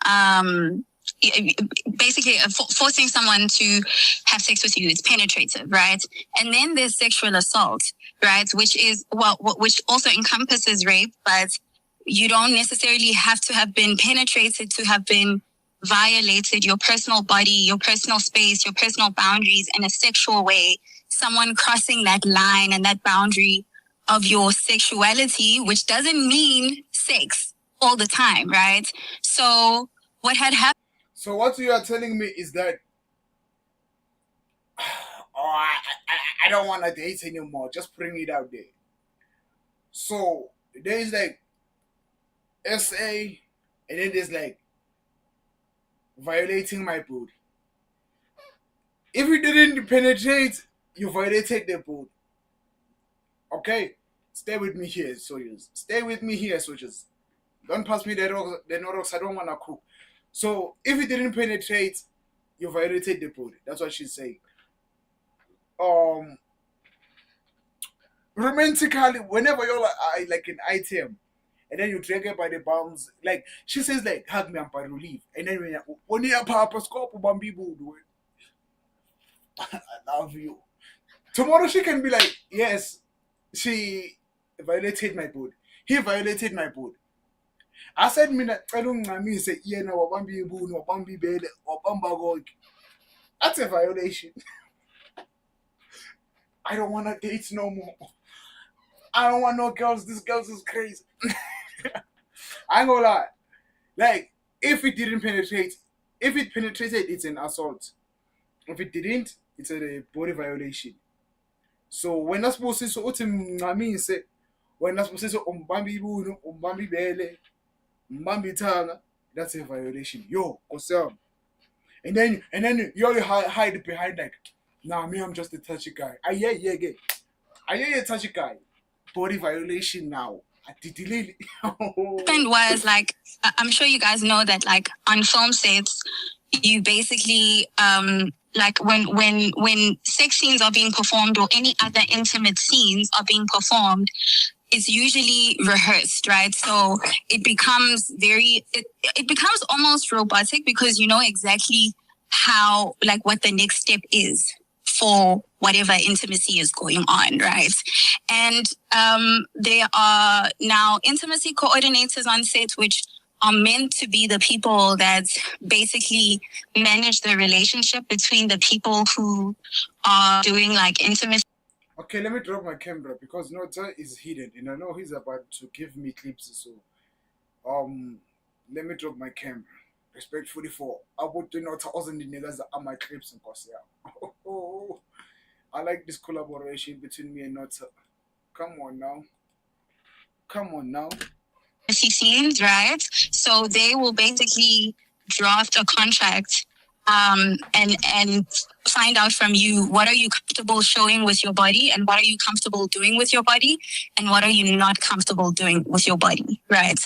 [SPEAKER 19] basically forcing someone to have sex with you. It's penetrative, right? And then there's sexual assault, right? Which is, which also encompasses rape, but you don't necessarily have to have been penetrated to have been violated your personal body, your personal space, your personal boundaries in a sexual way. Someone crossing that line and that boundary of your sexuality, which doesn't mean sex all the time, right? So what had happened?
[SPEAKER 1] So what you are telling me is that I don't want to date anymore. Just putting it out there. So there's like SA, and then there's like violating my body. If you didn't penetrate, you violated the body. Okay? Stay with me here, soldiers. Stay with me here, soldiers. Don't pass me the rocks. I don't want to cook. So if you didn't penetrate, you violated the body. That's what she's saying. Romantically, whenever you're like an item, and then you drag her by the bounds, like she says, like hug me and by relief, and then when you papa scope bambi do it. I love you. Tomorrow she can be like, yes, she violated my body. He violated my body. I said, I don't mean say, yeah, no, bambi boo, no, bambi bed, or bamba go. That's a violation. I don't want to date no more. I don't want no girls. This girls is crazy. I ain't gonna lie. Like, if it didn't penetrate, if it penetrated, it's an assault. If it didn't, it's a body violation. So when that's supposed to say, what I mean say, when that's supposed to say, umbambi boo, umbambi bele, umbambi tanga, that's a violation. Yo, concern. And then you only hide behind like, nah, me, I'm just a touchy guy. I hear a touchy guy. Body violation now.
[SPEAKER 19] Happened was like, I'm sure you guys know that like on film sets, you basically like when sex scenes are being performed or any other intimate scenes are being performed, it's usually rehearsed, right? So it becomes it becomes almost robotic because you know exactly how, like, what the next step is for whatever intimacy is going on, right? And there are now intimacy coordinators on set, which are meant to be the people that basically manage the relationship between the people who are doing like intimacy.
[SPEAKER 1] Okay, let me drop my camera because Nota is hidden and I know he's about to give me clips. So let me drop my camera. Respectfully for about 1,000 niggas that are my clips and course, yeah. Oh, I like this collaboration between me and Nota. Come on now.
[SPEAKER 19] Scenes, right? So they will basically draft a contract and find out from you what are you comfortable showing with your body and what are you comfortable doing with your body and what are you not comfortable doing with your body, right?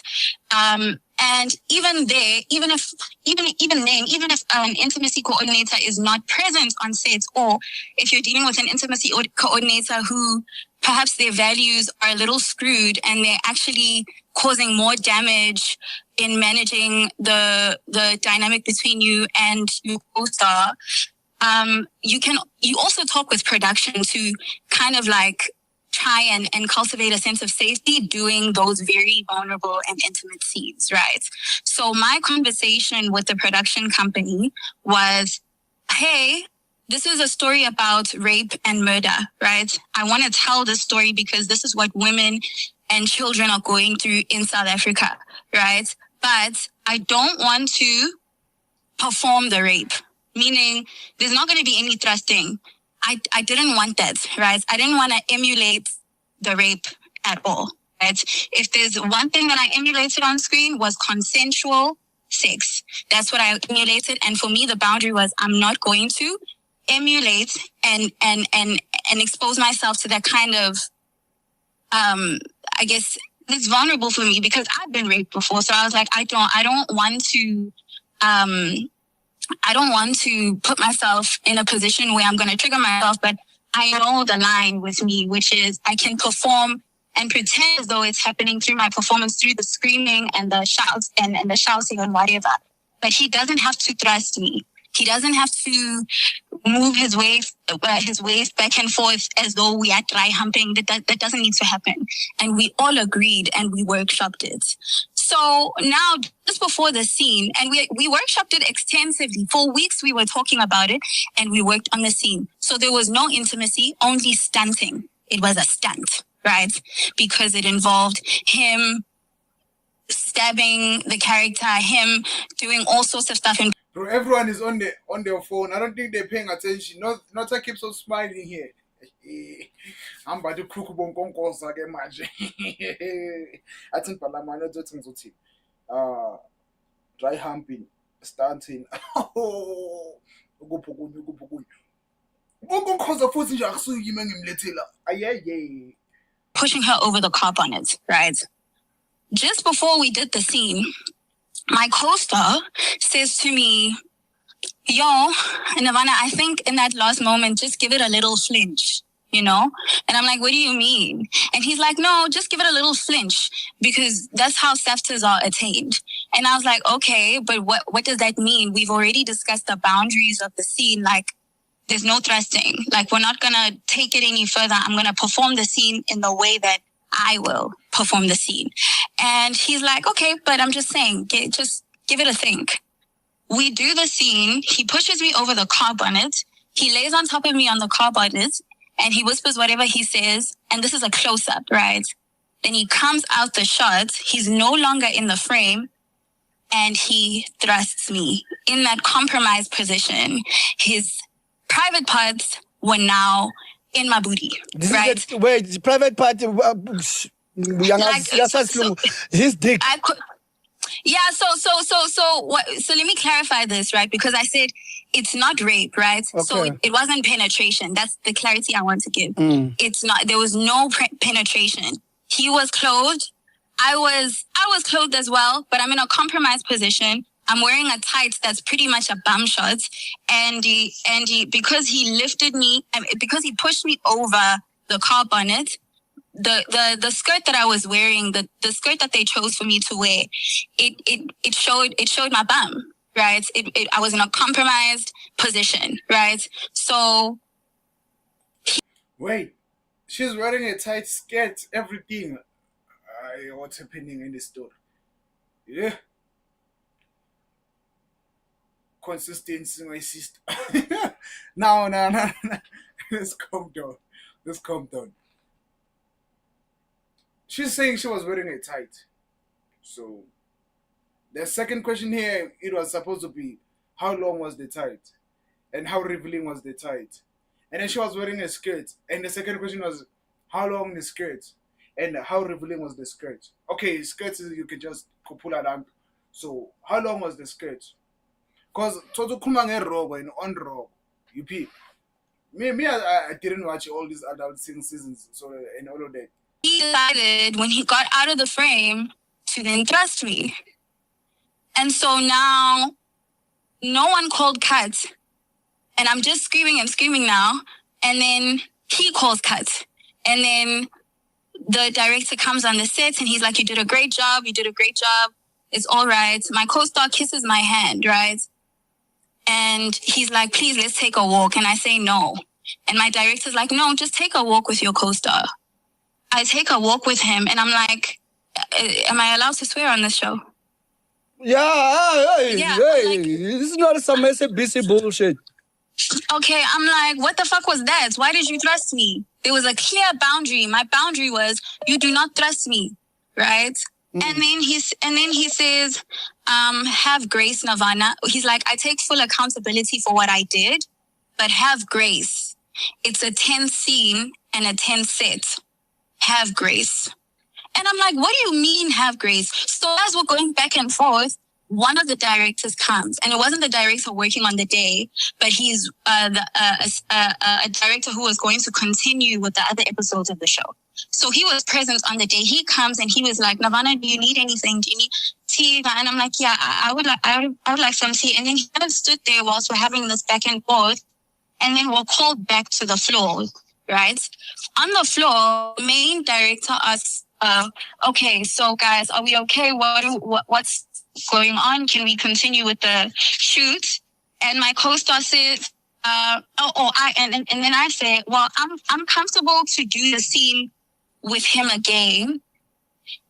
[SPEAKER 19] And even there, even if an intimacy coordinator is not present on set, or if you're dealing with an intimacy coordinator who perhaps their values are a little screwed and they're actually causing more damage in managing the dynamic between you and your co-star, you also talk with production to kind of like try and cultivate a sense of safety doing those very vulnerable and intimate scenes, right? So my conversation with the production company was, hey, this is a story about rape and murder, right? I want to tell this story because this is what women and children are going through in South Africa, right? But I don't want to perform the rape, meaning there's not going to be any thrusting. I didn't want that, right? I didn't want to emulate the rape at all, right? If there's one thing that I emulated on screen was consensual sex. That's what I emulated. And for me, the boundary was I'm not going to emulate and expose myself to that kind of, I guess it's vulnerable for me because I've been raped before. So I was like, I don't want to put myself in a position where I'm going to trigger myself, but I know the line with me, which is I can perform and pretend as though it's happening through my performance, through the screaming and the shouts and the shouting and whatever. But he doesn't have to thrust me. He doesn't have to move his waist back and forth as though we are dry humping. That doesn't need to happen. And we all agreed and we workshopped it. So now, just before the scene, and we workshopped it extensively. For weeks we were talking about it and we worked on the scene. So there was no intimacy, only stunting. It was a stunt, right? Because it involved him stabbing the character, him doing all sorts of stuff.
[SPEAKER 1] Bro, everyone is on their phone. I don't think they're paying attention. Not I keep so smiling here. I'm about to cook bonkonkos again, manje. I think Palamano doing something. Dry humping, stunting. Oh, go pogo. Bonkonkos are forcing you so you make him little.
[SPEAKER 19] Pushing her over the car bonnet, right? Just before we did the scene, my co-star says to me, yo, Nirvana, I think in that last moment, just give it a little flinch, you know? And I'm like, what do you mean? And he's like, no, just give it a little flinch because that's how SAFTAs are attained. And I was like, okay, but what does that mean? We've already discussed the boundaries of the scene. Like, there's no thrusting. Like, we're not going to take it any further. I'm going to perform the scene in the way that I will perform the scene. And he's like, okay, but I'm just saying, just give it a think. We do the scene. He pushes me over the car bonnet. He lays on top of me on the car bonnet and he whispers whatever he says. And this is a close-up, right? Then he comes out the shot. He's no longer in the frame and he thrusts me in that compromised position. His private parts were now in my booty, right?
[SPEAKER 20] Wait, private part. His dick.
[SPEAKER 19] So let me clarify this, right? Because I said it's not rape, right? Okay. So it wasn't penetration. That's the clarity I want to give. It's not. There was no penetration. He was clothed. I was clothed as well, but I'm in a compromised position. I'm wearing a tight that's pretty much a bum shot. And because he lifted me, because he pushed me over the car bonnet, the skirt that I was wearing, the skirt that they chose for me to wear, it showed my bum, right? I was in a compromised position, right? So.
[SPEAKER 1] Wait, she's wearing a tight skirt, everything. What's happening in this store? Yeah. Consistency, my sister. No. Let's calm down. She's saying she was wearing a tight. So, the second question here, it was supposed to be, how long was the tight? And how revealing was the tight? And then she was wearing a skirt. And the second question was, how long the skirt? And how revealing was the skirt? Okay, skirts you can just pull it down. So, how long was the skirt? Because Toto Kumange robe and on robe, you peep. Me, I didn't watch all these adult seasons, so and all of that.
[SPEAKER 19] He decided when he got out of the frame to then thrust me. And so now no one called cut. And I'm just screaming and screaming now. And then he calls cut. And then the director comes on the set and he's like, you did a great job. You did a great job. It's all right. My co-star kisses my hand, right? And he's like, please, let's take a walk. And I say no. And my director's like, no, just take a walk with your co-star. I take a walk with him and I'm like, am I allowed to swear on this show?
[SPEAKER 20] Yeah, hey,
[SPEAKER 19] Yeah,
[SPEAKER 20] hey, this is not some SABC bullshit.
[SPEAKER 19] Okay, I'm like, what the fuck was that? Why did you thrust me? There was a clear boundary. My boundary was, you do not thrust me, right? And then he says, have grace, Nirvana. He's like, I take full accountability for what I did, but have grace. It's a 10 scene and a 10 set. Have grace. And I'm like, what do you mean have grace? So as we're going back and forth, one of the directors comes, and it wasn't the director working on the day, but he's a director who was going to continue with the other episodes of the show. So he was present on the day. He comes and he was like, Nirvana, do you need anything? Do you need tea? And I'm like, yeah, I would like some tea. And then he kind of stood there whilst we're having this back and forth, and then we're called back to the floor, right? On the floor, the main director asks, okay, so guys, are we okay? What's going on? Can we continue with the shoot? And my co-star says, and then I say, well, I'm comfortable to do the scene with him again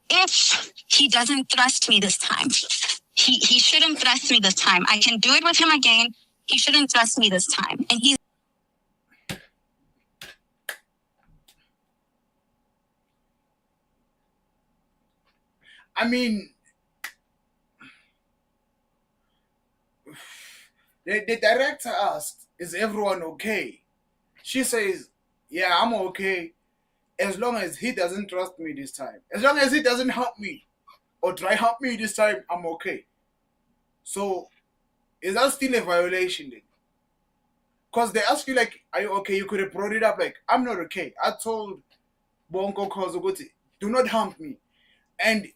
[SPEAKER 19] if he doesn't thrust me this time. He shouldn't thrust me this time. I can do it with him again. He shouldn't thrust me this time. And he's
[SPEAKER 1] I mean, the director asked, is everyone okay? She says, yeah, I'm okay. As long as he doesn't trust me this time. As long as he doesn't help me or try help me this time, I'm okay. So, is that still a violation then? Because they ask you like, are you okay? You could have brought it up like, I'm not okay. I told Bongo Kozoguti, do not harm me. And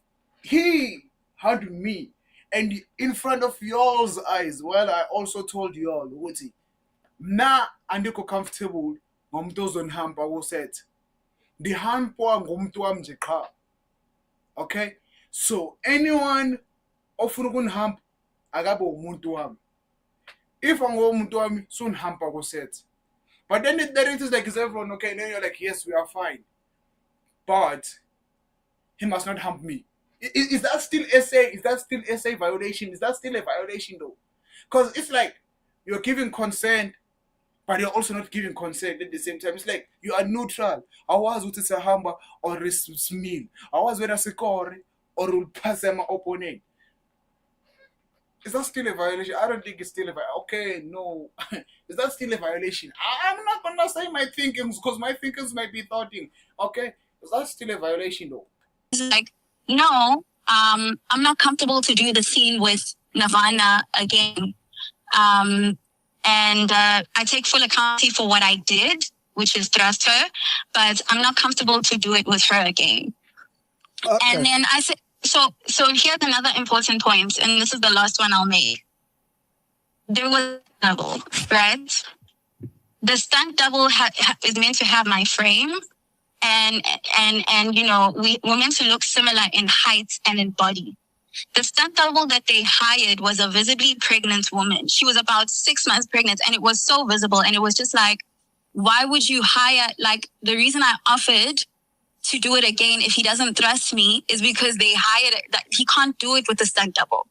[SPEAKER 1] he harmed me. And in front of y'all's eyes, well, I also told y'all, Wuti, na andiko comfortable, ngomtozon hampa woset. The hampa ngomtuam jeka. Okay? So anyone ofunugun hamp, agabo umuntu. If I'm going to soon hamper go set. But then the director's like, is everyone okay? And then you're like, yes, we are fine. But he must not hump me. Is that still SA? Is that still SA violation? Is that still a violation though? Because it's like you're giving consent, but you're also not giving consent at the same time. It's like you are neutral. I was with a hamba or a smil. I was with a secure or will pass my opponent. Is that still a violation? I don't think it's still a violation. Okay, no. Is that still a violation? I'm not going to say my thinkings because my thinkings might be thoughting. Okay? Is that still a violation though?
[SPEAKER 19] like, no, I'm not comfortable to do the scene with Nirvana again. And I take full accountability for what I did, which is thrust her, but I'm not comfortable to do it with her again. Okay. And then I said, so here's another important point, and this is the last one I'll make. There was a double, right? The stunt double is meant to have my frame, and you know, we're meant to look similar in height and in body. The stunt double that they hired was a visibly pregnant woman. She was about 6 months pregnant, and it was so visible, and it was just like, why would you hire, like, the reason I offered to do it again if he doesn't thrust me is because they hired it, that he can't do it with the stunt double.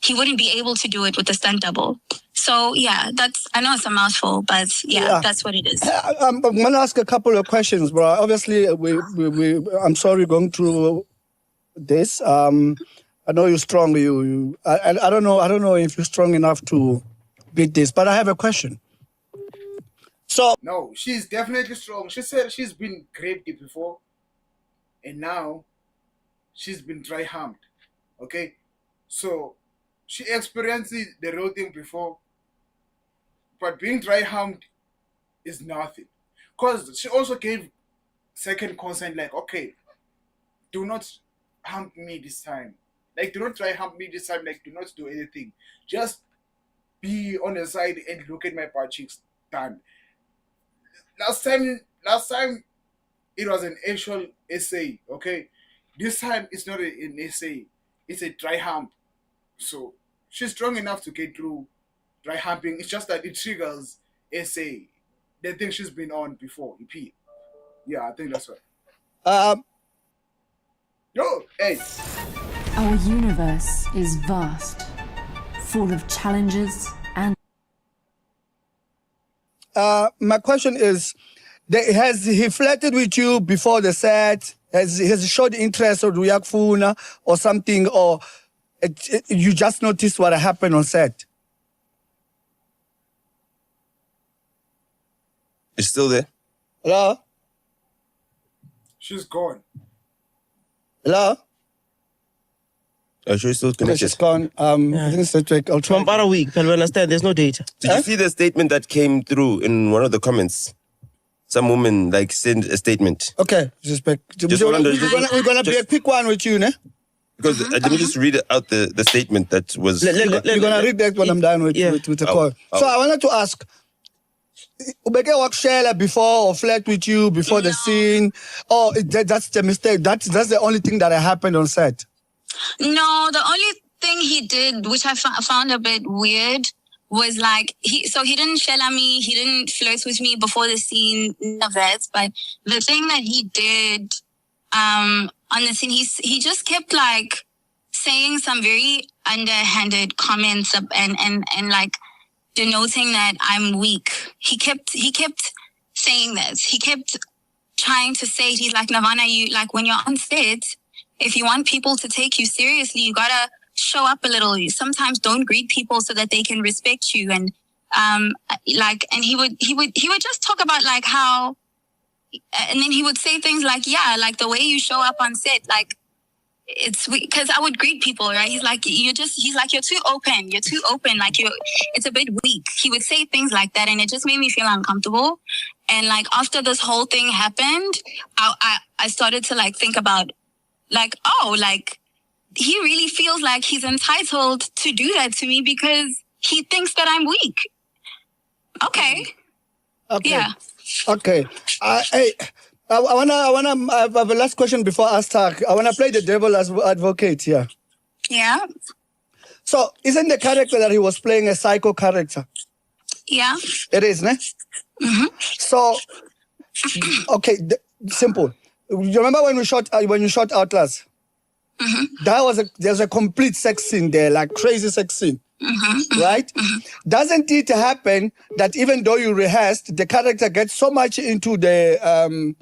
[SPEAKER 19] He wouldn't be able to do it with the stunt double. So yeah, I know it's a mouthful, but yeah. That's what it is.
[SPEAKER 20] I'm going to ask a couple of questions, bro. Obviously, I'm sorry going through this. I know you're strong. I don't know if you're strong enough to beat this, but I have a question. So
[SPEAKER 1] no, she's definitely strong. She said she's been raped before, and now she's been dry humped. Okay, so she experienced the real thing before, but being dry humped is nothing. Cause she also gave second consent, like, okay, do not hump me this time. Like, do not try hump me this time. Like, do not do anything. Just be on the side and look at my butt cheeks. Done. Last time, it was an actual essay. Okay, this time it's not an essay. It's a dry hump. So she's strong enough to get through dry humping. It's just that it triggers essay. The thing she's been on before. EP. Yeah, I think that's right. Yo, hey.
[SPEAKER 8] Our universe is vast, full of challenges and...
[SPEAKER 20] My question is, has he flirted with you before the set? Has he showed interest or Ruyakfuna or something, or you just noticed what happened on set?
[SPEAKER 6] It's still there.
[SPEAKER 20] Hello?
[SPEAKER 1] She's gone.
[SPEAKER 20] Hello?
[SPEAKER 6] Are you sure it's still connected?
[SPEAKER 20] She's gone. I think it's network. I'll try.
[SPEAKER 6] From about a week, can we understand? There's no data. Did you see the statement that came through in one of the comments? Some woman like sent a statement.
[SPEAKER 20] Okay, we're gonna be a quick one with you, ne?
[SPEAKER 6] Because let me just read out the statement that was.
[SPEAKER 20] We're gonna read that when I'm done with the call. So I wanted to ask, Ubeke work Sheila before or flirt with you before the scene? Or that's the mistake? That's the only thing that happened on set?
[SPEAKER 19] No, the only thing he did, which I found a bit weird, was like, he didn't shell at me, he didn't flirt with me before the scene, none of that. But the thing that he did on the scene, he just kept like saying some very underhanded comments and like denoting that I'm weak. He kept saying this. He kept trying to say, he's like, Navana, you like when you're on set, if you want people to take you seriously, you gotta show up a little. You sometimes don't greet people so that they can respect you. And and he would just talk about like how, and then he would say things like, yeah, like the way you show up on set, like it's because I would greet people, right? He's like, you're too open. You're too open. Like it's a bit weak. He would say things like that, and it just made me feel uncomfortable. And like after this whole thing happened, I started to like think about like, oh, like he really feels like he's entitled to do that to me because he thinks that I'm weak. Okay. Yeah.
[SPEAKER 20] Okay. I have a last question before I start. I wanna play the devil as advocate here.
[SPEAKER 19] Yeah.
[SPEAKER 20] So isn't the character that he was playing a psycho character?
[SPEAKER 19] Yeah.
[SPEAKER 20] It is, ne?
[SPEAKER 19] Mm-hmm.
[SPEAKER 20] So, okay, simple. You remember when you shot Outlast?
[SPEAKER 19] Mm-hmm.
[SPEAKER 20] There's a complete sex scene there, like crazy sex scene.
[SPEAKER 19] Mm-hmm.
[SPEAKER 20] Right? Mm-hmm. Doesn't it happen that even though you rehearsed, the character gets so much into the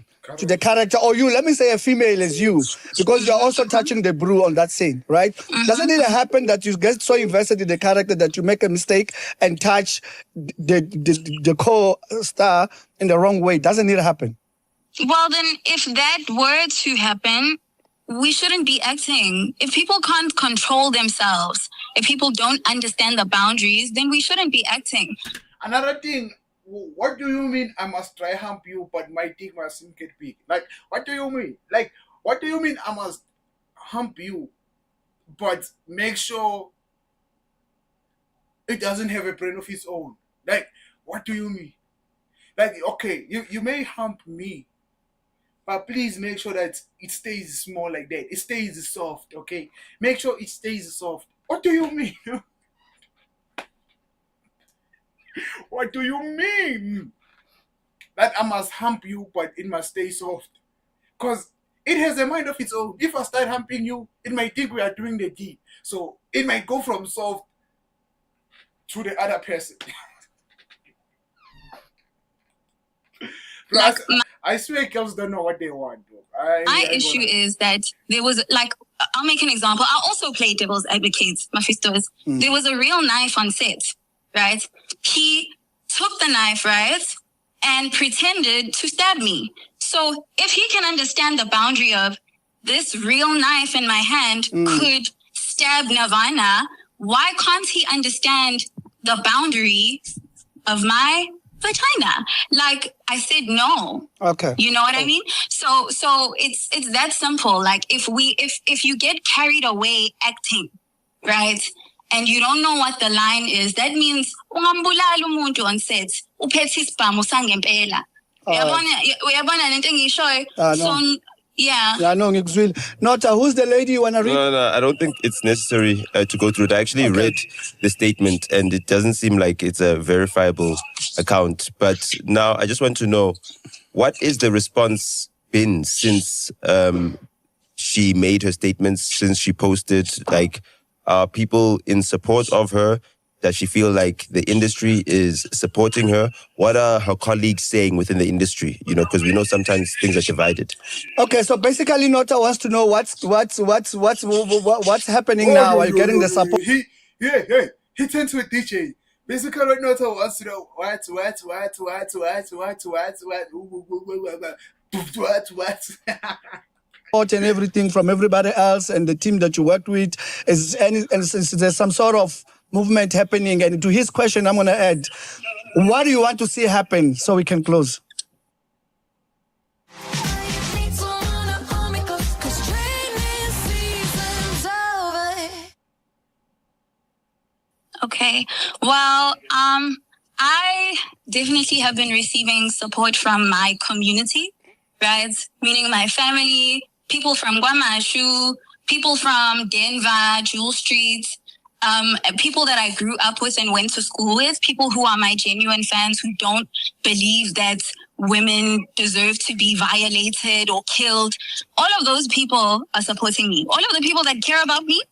[SPEAKER 20] character, or you, let me say a female is you, because you're also touching the brew on that scene, right? Mm-hmm. Doesn't it happen that you get so invested in the character that you make a mistake and touch the co-star in the wrong way? Doesn't it happen?
[SPEAKER 19] Well, then if that were to happen, we shouldn't be acting. If people can't control themselves, if people don't understand the boundaries, then we shouldn't be acting.
[SPEAKER 1] Another thing, what do you mean I must try hump you, but my dick mustn't get big? Like, what do you mean? Like, what do you mean I must hump you, but make sure it doesn't have a brain of its own? Like, what do you mean? Like, okay, you may hump me, but please make sure that it stays small like that. It stays soft, okay? Make sure it stays soft. What do you mean? What do you mean? That I must hump you, but it must stay soft. Because it has a mind of its own. If I start humping you, it might think we are doing the deed. So it might go from soft to the other person. Plus, I swear girls don't know what they want.
[SPEAKER 19] My issue is that there was, like, I'll make an example. I also play devil's advocate, Mephistos. There was a real knife on set, right? He took the knife, right, and pretended to stab me. So if he can understand the boundary of this real knife in my hand could stab Nirvana, why can't he understand the boundary of my vagina. Like, I said no.
[SPEAKER 20] Okay.
[SPEAKER 19] You know what I mean? So it's that simple. Like, if you get carried away acting, right? And you don't know what the line is, that means ungambulala umuntu on set. Uphethe isibhamu sangempela. Uyabona lento engishoyo? So yeah,
[SPEAKER 20] no, ngikuzwile. Nota, who's the lady you wanna read?
[SPEAKER 6] No, I don't think it's necessary to go through it. I actually read the statement, and it doesn't seem like it's a verifiable account. But now I just want to know, what is the response been since she made her statements, since she posted? Like, are people in support of her? Does she feel like the industry is supporting her? What are her colleagues saying within the industry? You know, because we know sometimes things are divided.
[SPEAKER 20] Okay, so basically Nota wants to know what's happening now. Are you getting the support?
[SPEAKER 1] He turned to a DJ. Basically, right now, wants to know what.
[SPEAKER 20] And everything from everybody else and the team that you worked with. Is there some sort of movement happening? And to his question, I'm going to add, what do you want to see happen so we can close?
[SPEAKER 19] okay. Well, I definitely have been receiving support from my community, right? Meaning my family, people from Guamashu, people from Denver, Jewel Street, people that I grew up with and went to school with, people who are my genuine fans who don't believe that women deserve to be violated or killed. All of those people are supporting me. All of the people that care about me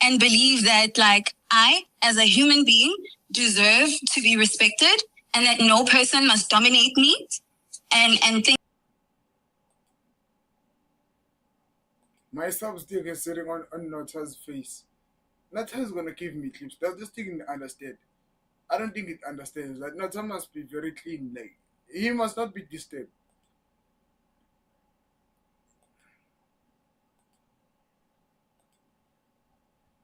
[SPEAKER 19] and believe that, like, I, as a human being, deserve to be respected and that no person must dominate me and think.
[SPEAKER 1] My substick is sitting on Nota's face. Nota's gonna give me clips. That's just didn't understand. I don't think it understands. Like, Nota must be very clean. Like, he must not be disturbed.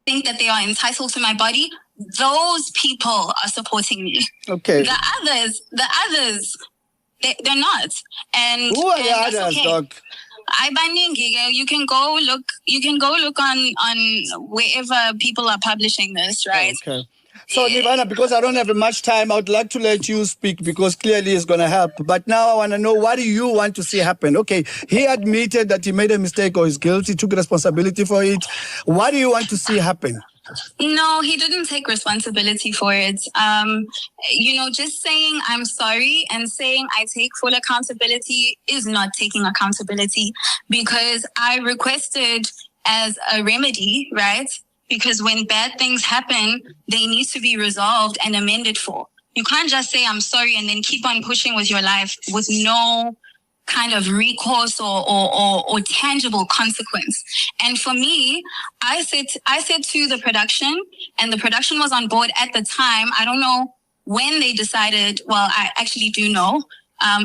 [SPEAKER 19] Think that they are entitled to my body. Those people are supporting me.
[SPEAKER 20] Okay.
[SPEAKER 19] The others, they're not. And
[SPEAKER 20] who are the
[SPEAKER 19] that's
[SPEAKER 20] others,
[SPEAKER 19] okay.
[SPEAKER 20] dog?
[SPEAKER 19] You can go look on wherever people are publishing this, right?
[SPEAKER 20] Okay. So Nirvana, because I don't have much time, I would like to let you speak because clearly it's going to help. But now I want to know, what do you want to see happen? Okay, he admitted that he made a mistake or is guilty, took responsibility for it. What do you want to see happen?
[SPEAKER 19] No, he didn't take responsibility for it. Just saying I'm sorry and saying I take full accountability is not taking accountability, because I requested as a remedy, right? Because when bad things happen, they need to be resolved and amended for. You can't just say I'm sorry and then keep on pushing with your life with no kind of recourse or tangible consequence. And for me, I said to the production, and the production was on board at the time. I don't know when they decided. Well, I actually do know.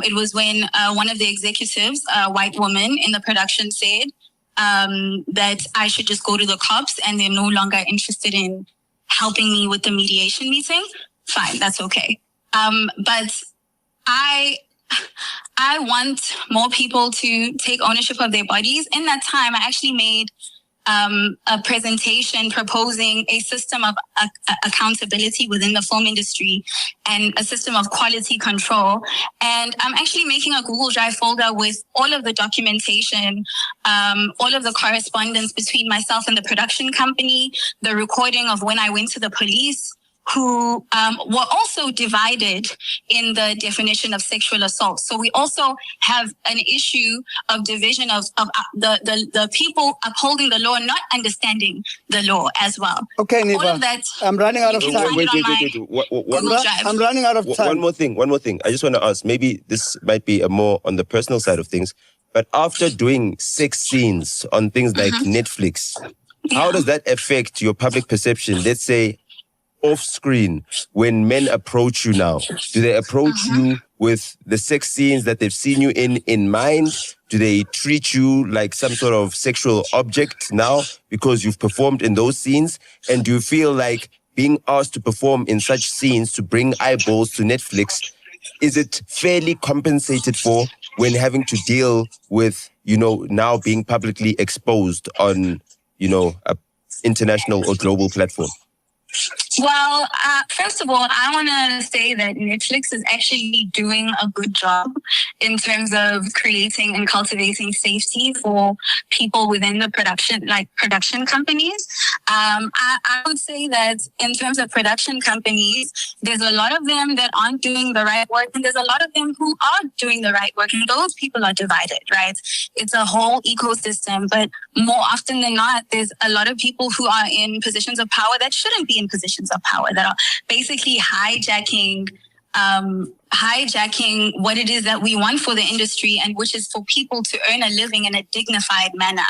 [SPEAKER 19] It was when one of the executives, a white woman in the production, said that I should just go to the cops and they're no longer interested in helping me with the mediation meeting. Fine, that's okay. But I want more people to take ownership of their bodies. In that time, I actually made a presentation proposing a system of accountability within the film industry and a system of quality control. And I'm actually making a Google Drive folder with all of the documentation, all of the correspondence between myself and the production company, the recording of when I went to the police, who were also divided in the definition of sexual assault. So we also have an issue of division of the people upholding the law, not understanding the law as well.
[SPEAKER 20] Okay, Niva,
[SPEAKER 19] all of that,
[SPEAKER 20] I'm running out of time.
[SPEAKER 6] Wait.
[SPEAKER 20] I'm running out of time.
[SPEAKER 6] One more thing. I just want to ask, maybe this might be a more on the personal side of things, but after doing sex scenes on things like Netflix, how does that affect your public perception? Let's say, off screen, when men approach you now, do they approach you with the sex scenes that they've seen you in mind? Do they treat you like some sort of sexual object now because you've performed in those scenes? And do you feel like being asked to perform in such scenes to bring eyeballs to Netflix is it fairly compensated for when having to deal with, now being publicly exposed on, a international or global platform?
[SPEAKER 19] Well, first of all, I want to say that Netflix is actually doing a good job in terms of creating and cultivating safety for people within the production companies. I would say that in terms of production companies, there's a lot of them that aren't doing the right work, and there's a lot of them who are doing the right work, and those people are divided, right? It's a whole ecosystem, but more often than not, there's a lot of people who are in positions of power that shouldn't be in positions of power, that are basically hijacking what it is that we want for the industry, and which is for people to earn a living in a dignified manner,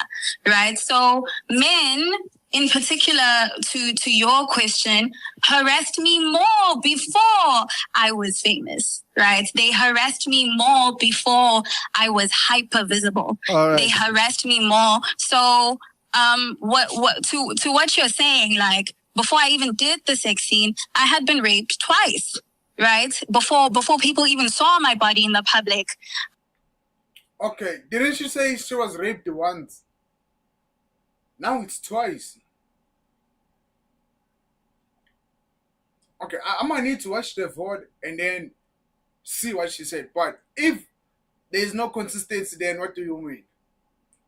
[SPEAKER 19] right? So men, in particular, to your question, harassed me more before I was famous, right? They harassed me more before I was hyper visible.
[SPEAKER 20] Right.
[SPEAKER 19] They harassed me more. So to what you're saying, like, before I even did the sex scene, I had been raped twice, right? Before people even saw my body in the public.
[SPEAKER 1] Okay, didn't she say she was raped once? Now it's twice. Okay, I might need to watch the VOD and then see what she said. But if there's no consistency, then what do you mean?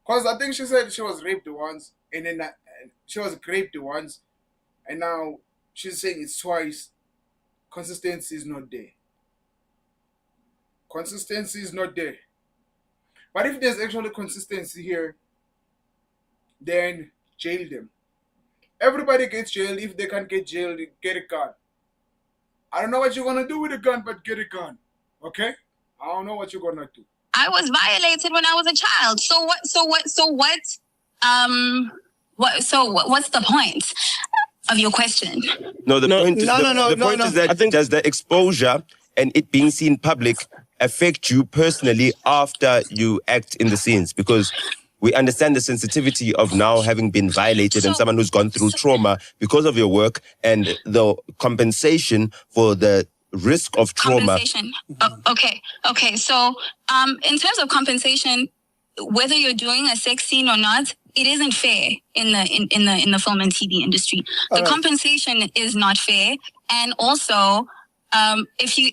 [SPEAKER 1] Because I think she said she was raped once, and then she was raped once, and now she's saying it's twice. Consistency is not there. Consistency is not there. But if there's actually consistency here, then jail them. Everybody gets jailed. If they can't get jailed, get a gun. I don't know what you're gonna do with a gun, but get a gun. Okay? I don't know what you're gonna do.
[SPEAKER 19] I was violated when I was a child. What's the point of your question?
[SPEAKER 6] No, the point is that I think does the exposure and it being seen public affect you personally after you act in the scenes? Because we understand the sensitivity of now having been violated and someone who's gone through trauma because of your work, and the compensation for the risk of trauma.
[SPEAKER 19] Compensation. Okay. So, in terms of compensation, whether you're doing a sex scene or not, it isn't fair in the film and TV industry. The compensation is not fair, and also, if you,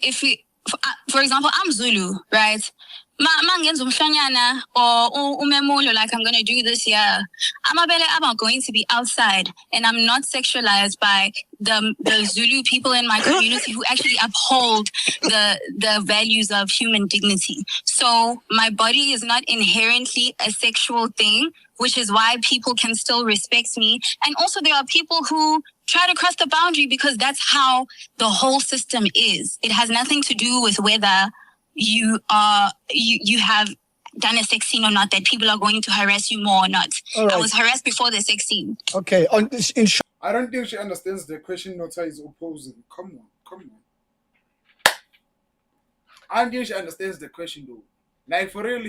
[SPEAKER 19] for example, I'm Zulu, right? Umhlonyana or umemulo, like I'm going to do this year, I'm going to be outside, and I'm not sexualized by the Zulu people in my community who actually uphold the values of human dignity. So my body is not inherently a sexual thing, which is why people can still respect me. And also there are people who try to cross the boundary because that's how the whole system is. It has nothing to do with whether you have done a sex scene or not, that people are going to harass you more or not. Right. I was harassed before the sex scene.
[SPEAKER 20] Okay.
[SPEAKER 1] I don't think she understands the question Nota is opposing. Come on. I don't think she understands the question though. Like for real,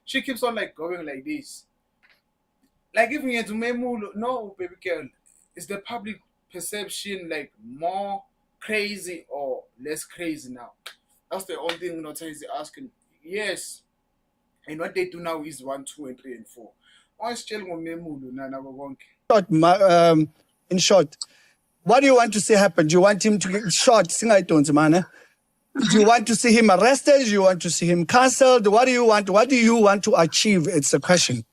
[SPEAKER 1] she keeps on like going like this. Like if we had to no, baby girl, is the public perception like more crazy or less crazy now? That's the only thing Nota is asking. Yes. And what they do now is 1, 2, and 3, and 4.
[SPEAKER 20] In short, what do you want to see happen? Do you want him to get shot? Do you want to see him arrested? Do you want to see him cancelled? What do you want? What do you want to achieve? It's the question.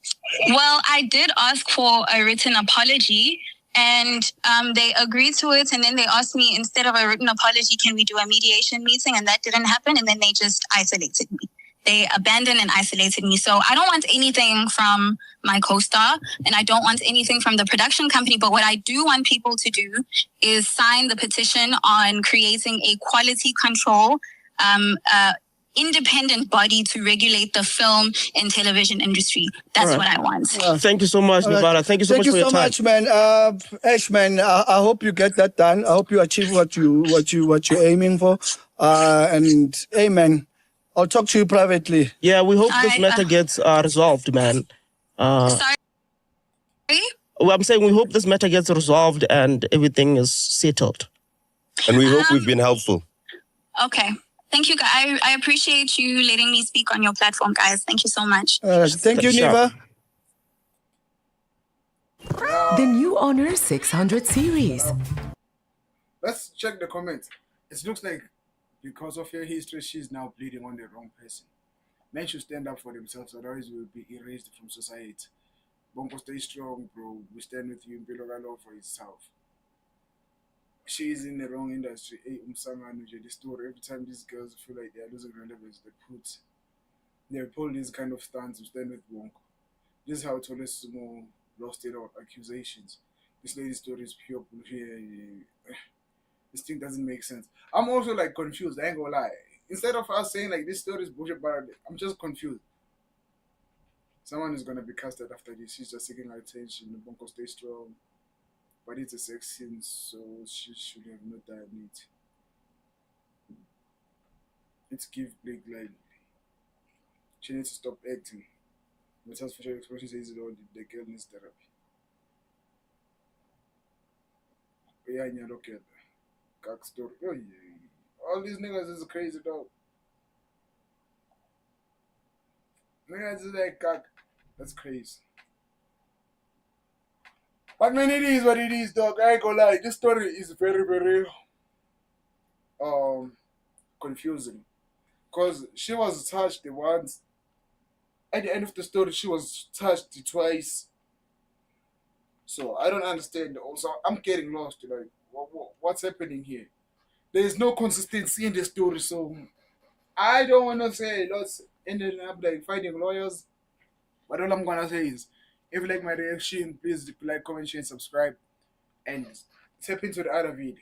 [SPEAKER 19] Well, I did ask for a written apology, and they agreed to it. And then they asked me, instead of a written apology, can we do a mediation meeting? And that didn't happen. And then they just isolated me. They abandoned and isolated me. So I don't want anything from my co-star, and I don't want anything from the production company. But what I do want people to do is sign the petition on creating a quality control, independent body to regulate the film and television industry. That's what I want.
[SPEAKER 18] Thank you so much, Nevada. Thank you so much for your time.
[SPEAKER 20] Thank you so much, man. Ash, man, I hope you get that done. I hope you achieve what you're aiming for. And amen. I'll talk to you privately.
[SPEAKER 18] Yeah, we hope this matter gets resolved, man.
[SPEAKER 19] Sorry?
[SPEAKER 18] Well, I'm saying we hope this matter gets resolved and everything is settled.
[SPEAKER 6] And we hope we've been helpful.
[SPEAKER 19] Okay. Thank you, guys. I appreciate you letting me speak on your platform, guys. Thank you so much.
[SPEAKER 20] Thank you, Neva.
[SPEAKER 9] The new Honor 600 series.
[SPEAKER 1] Let's check the comments. It looks like because of her history, she's now bleeding on the wrong person. Men should stand up for themselves, otherwise we will be erased from society. Bongo, stay strong, bro. We stand with you. Bilogalo for itself. She is in the wrong industry. Hey, the story. Every time these girls feel like they are losing relevance, they pull these kind of stunts to stand with Bongo. This is how Tole Sumo lost it all accusations. This lady's story is pure bullshit. This thing doesn't make sense. I'm also like confused. I ain't gonna lie. Instead of us saying like this story is bullshit, but I'm just confused. Someone is gonna be casted after this. She's just seeking attention. The Bongo stay strong. But it's a sex scene, so she should have not died it. It's give Blake like she needs to stop acting. Metal's facial expression says it all. The girl needs therapy. Yeah, and you look at cock story. Oh yeah, all these niggas is crazy dog. Niggas is like cock. That's crazy. But man, it is what it is, dog. I ain't gonna lie. This story is very, very confusing. Cause she was touched once. At the end of the story, she was touched twice. So I don't understand. Also, I'm getting lost. Like, what's happening here? There is no consistency in the story, so I don't want to say let's end up like fighting lawyers. But all I'm gonna say is, if you like my reaction, please like, comment, share, and subscribe, and step into the other video.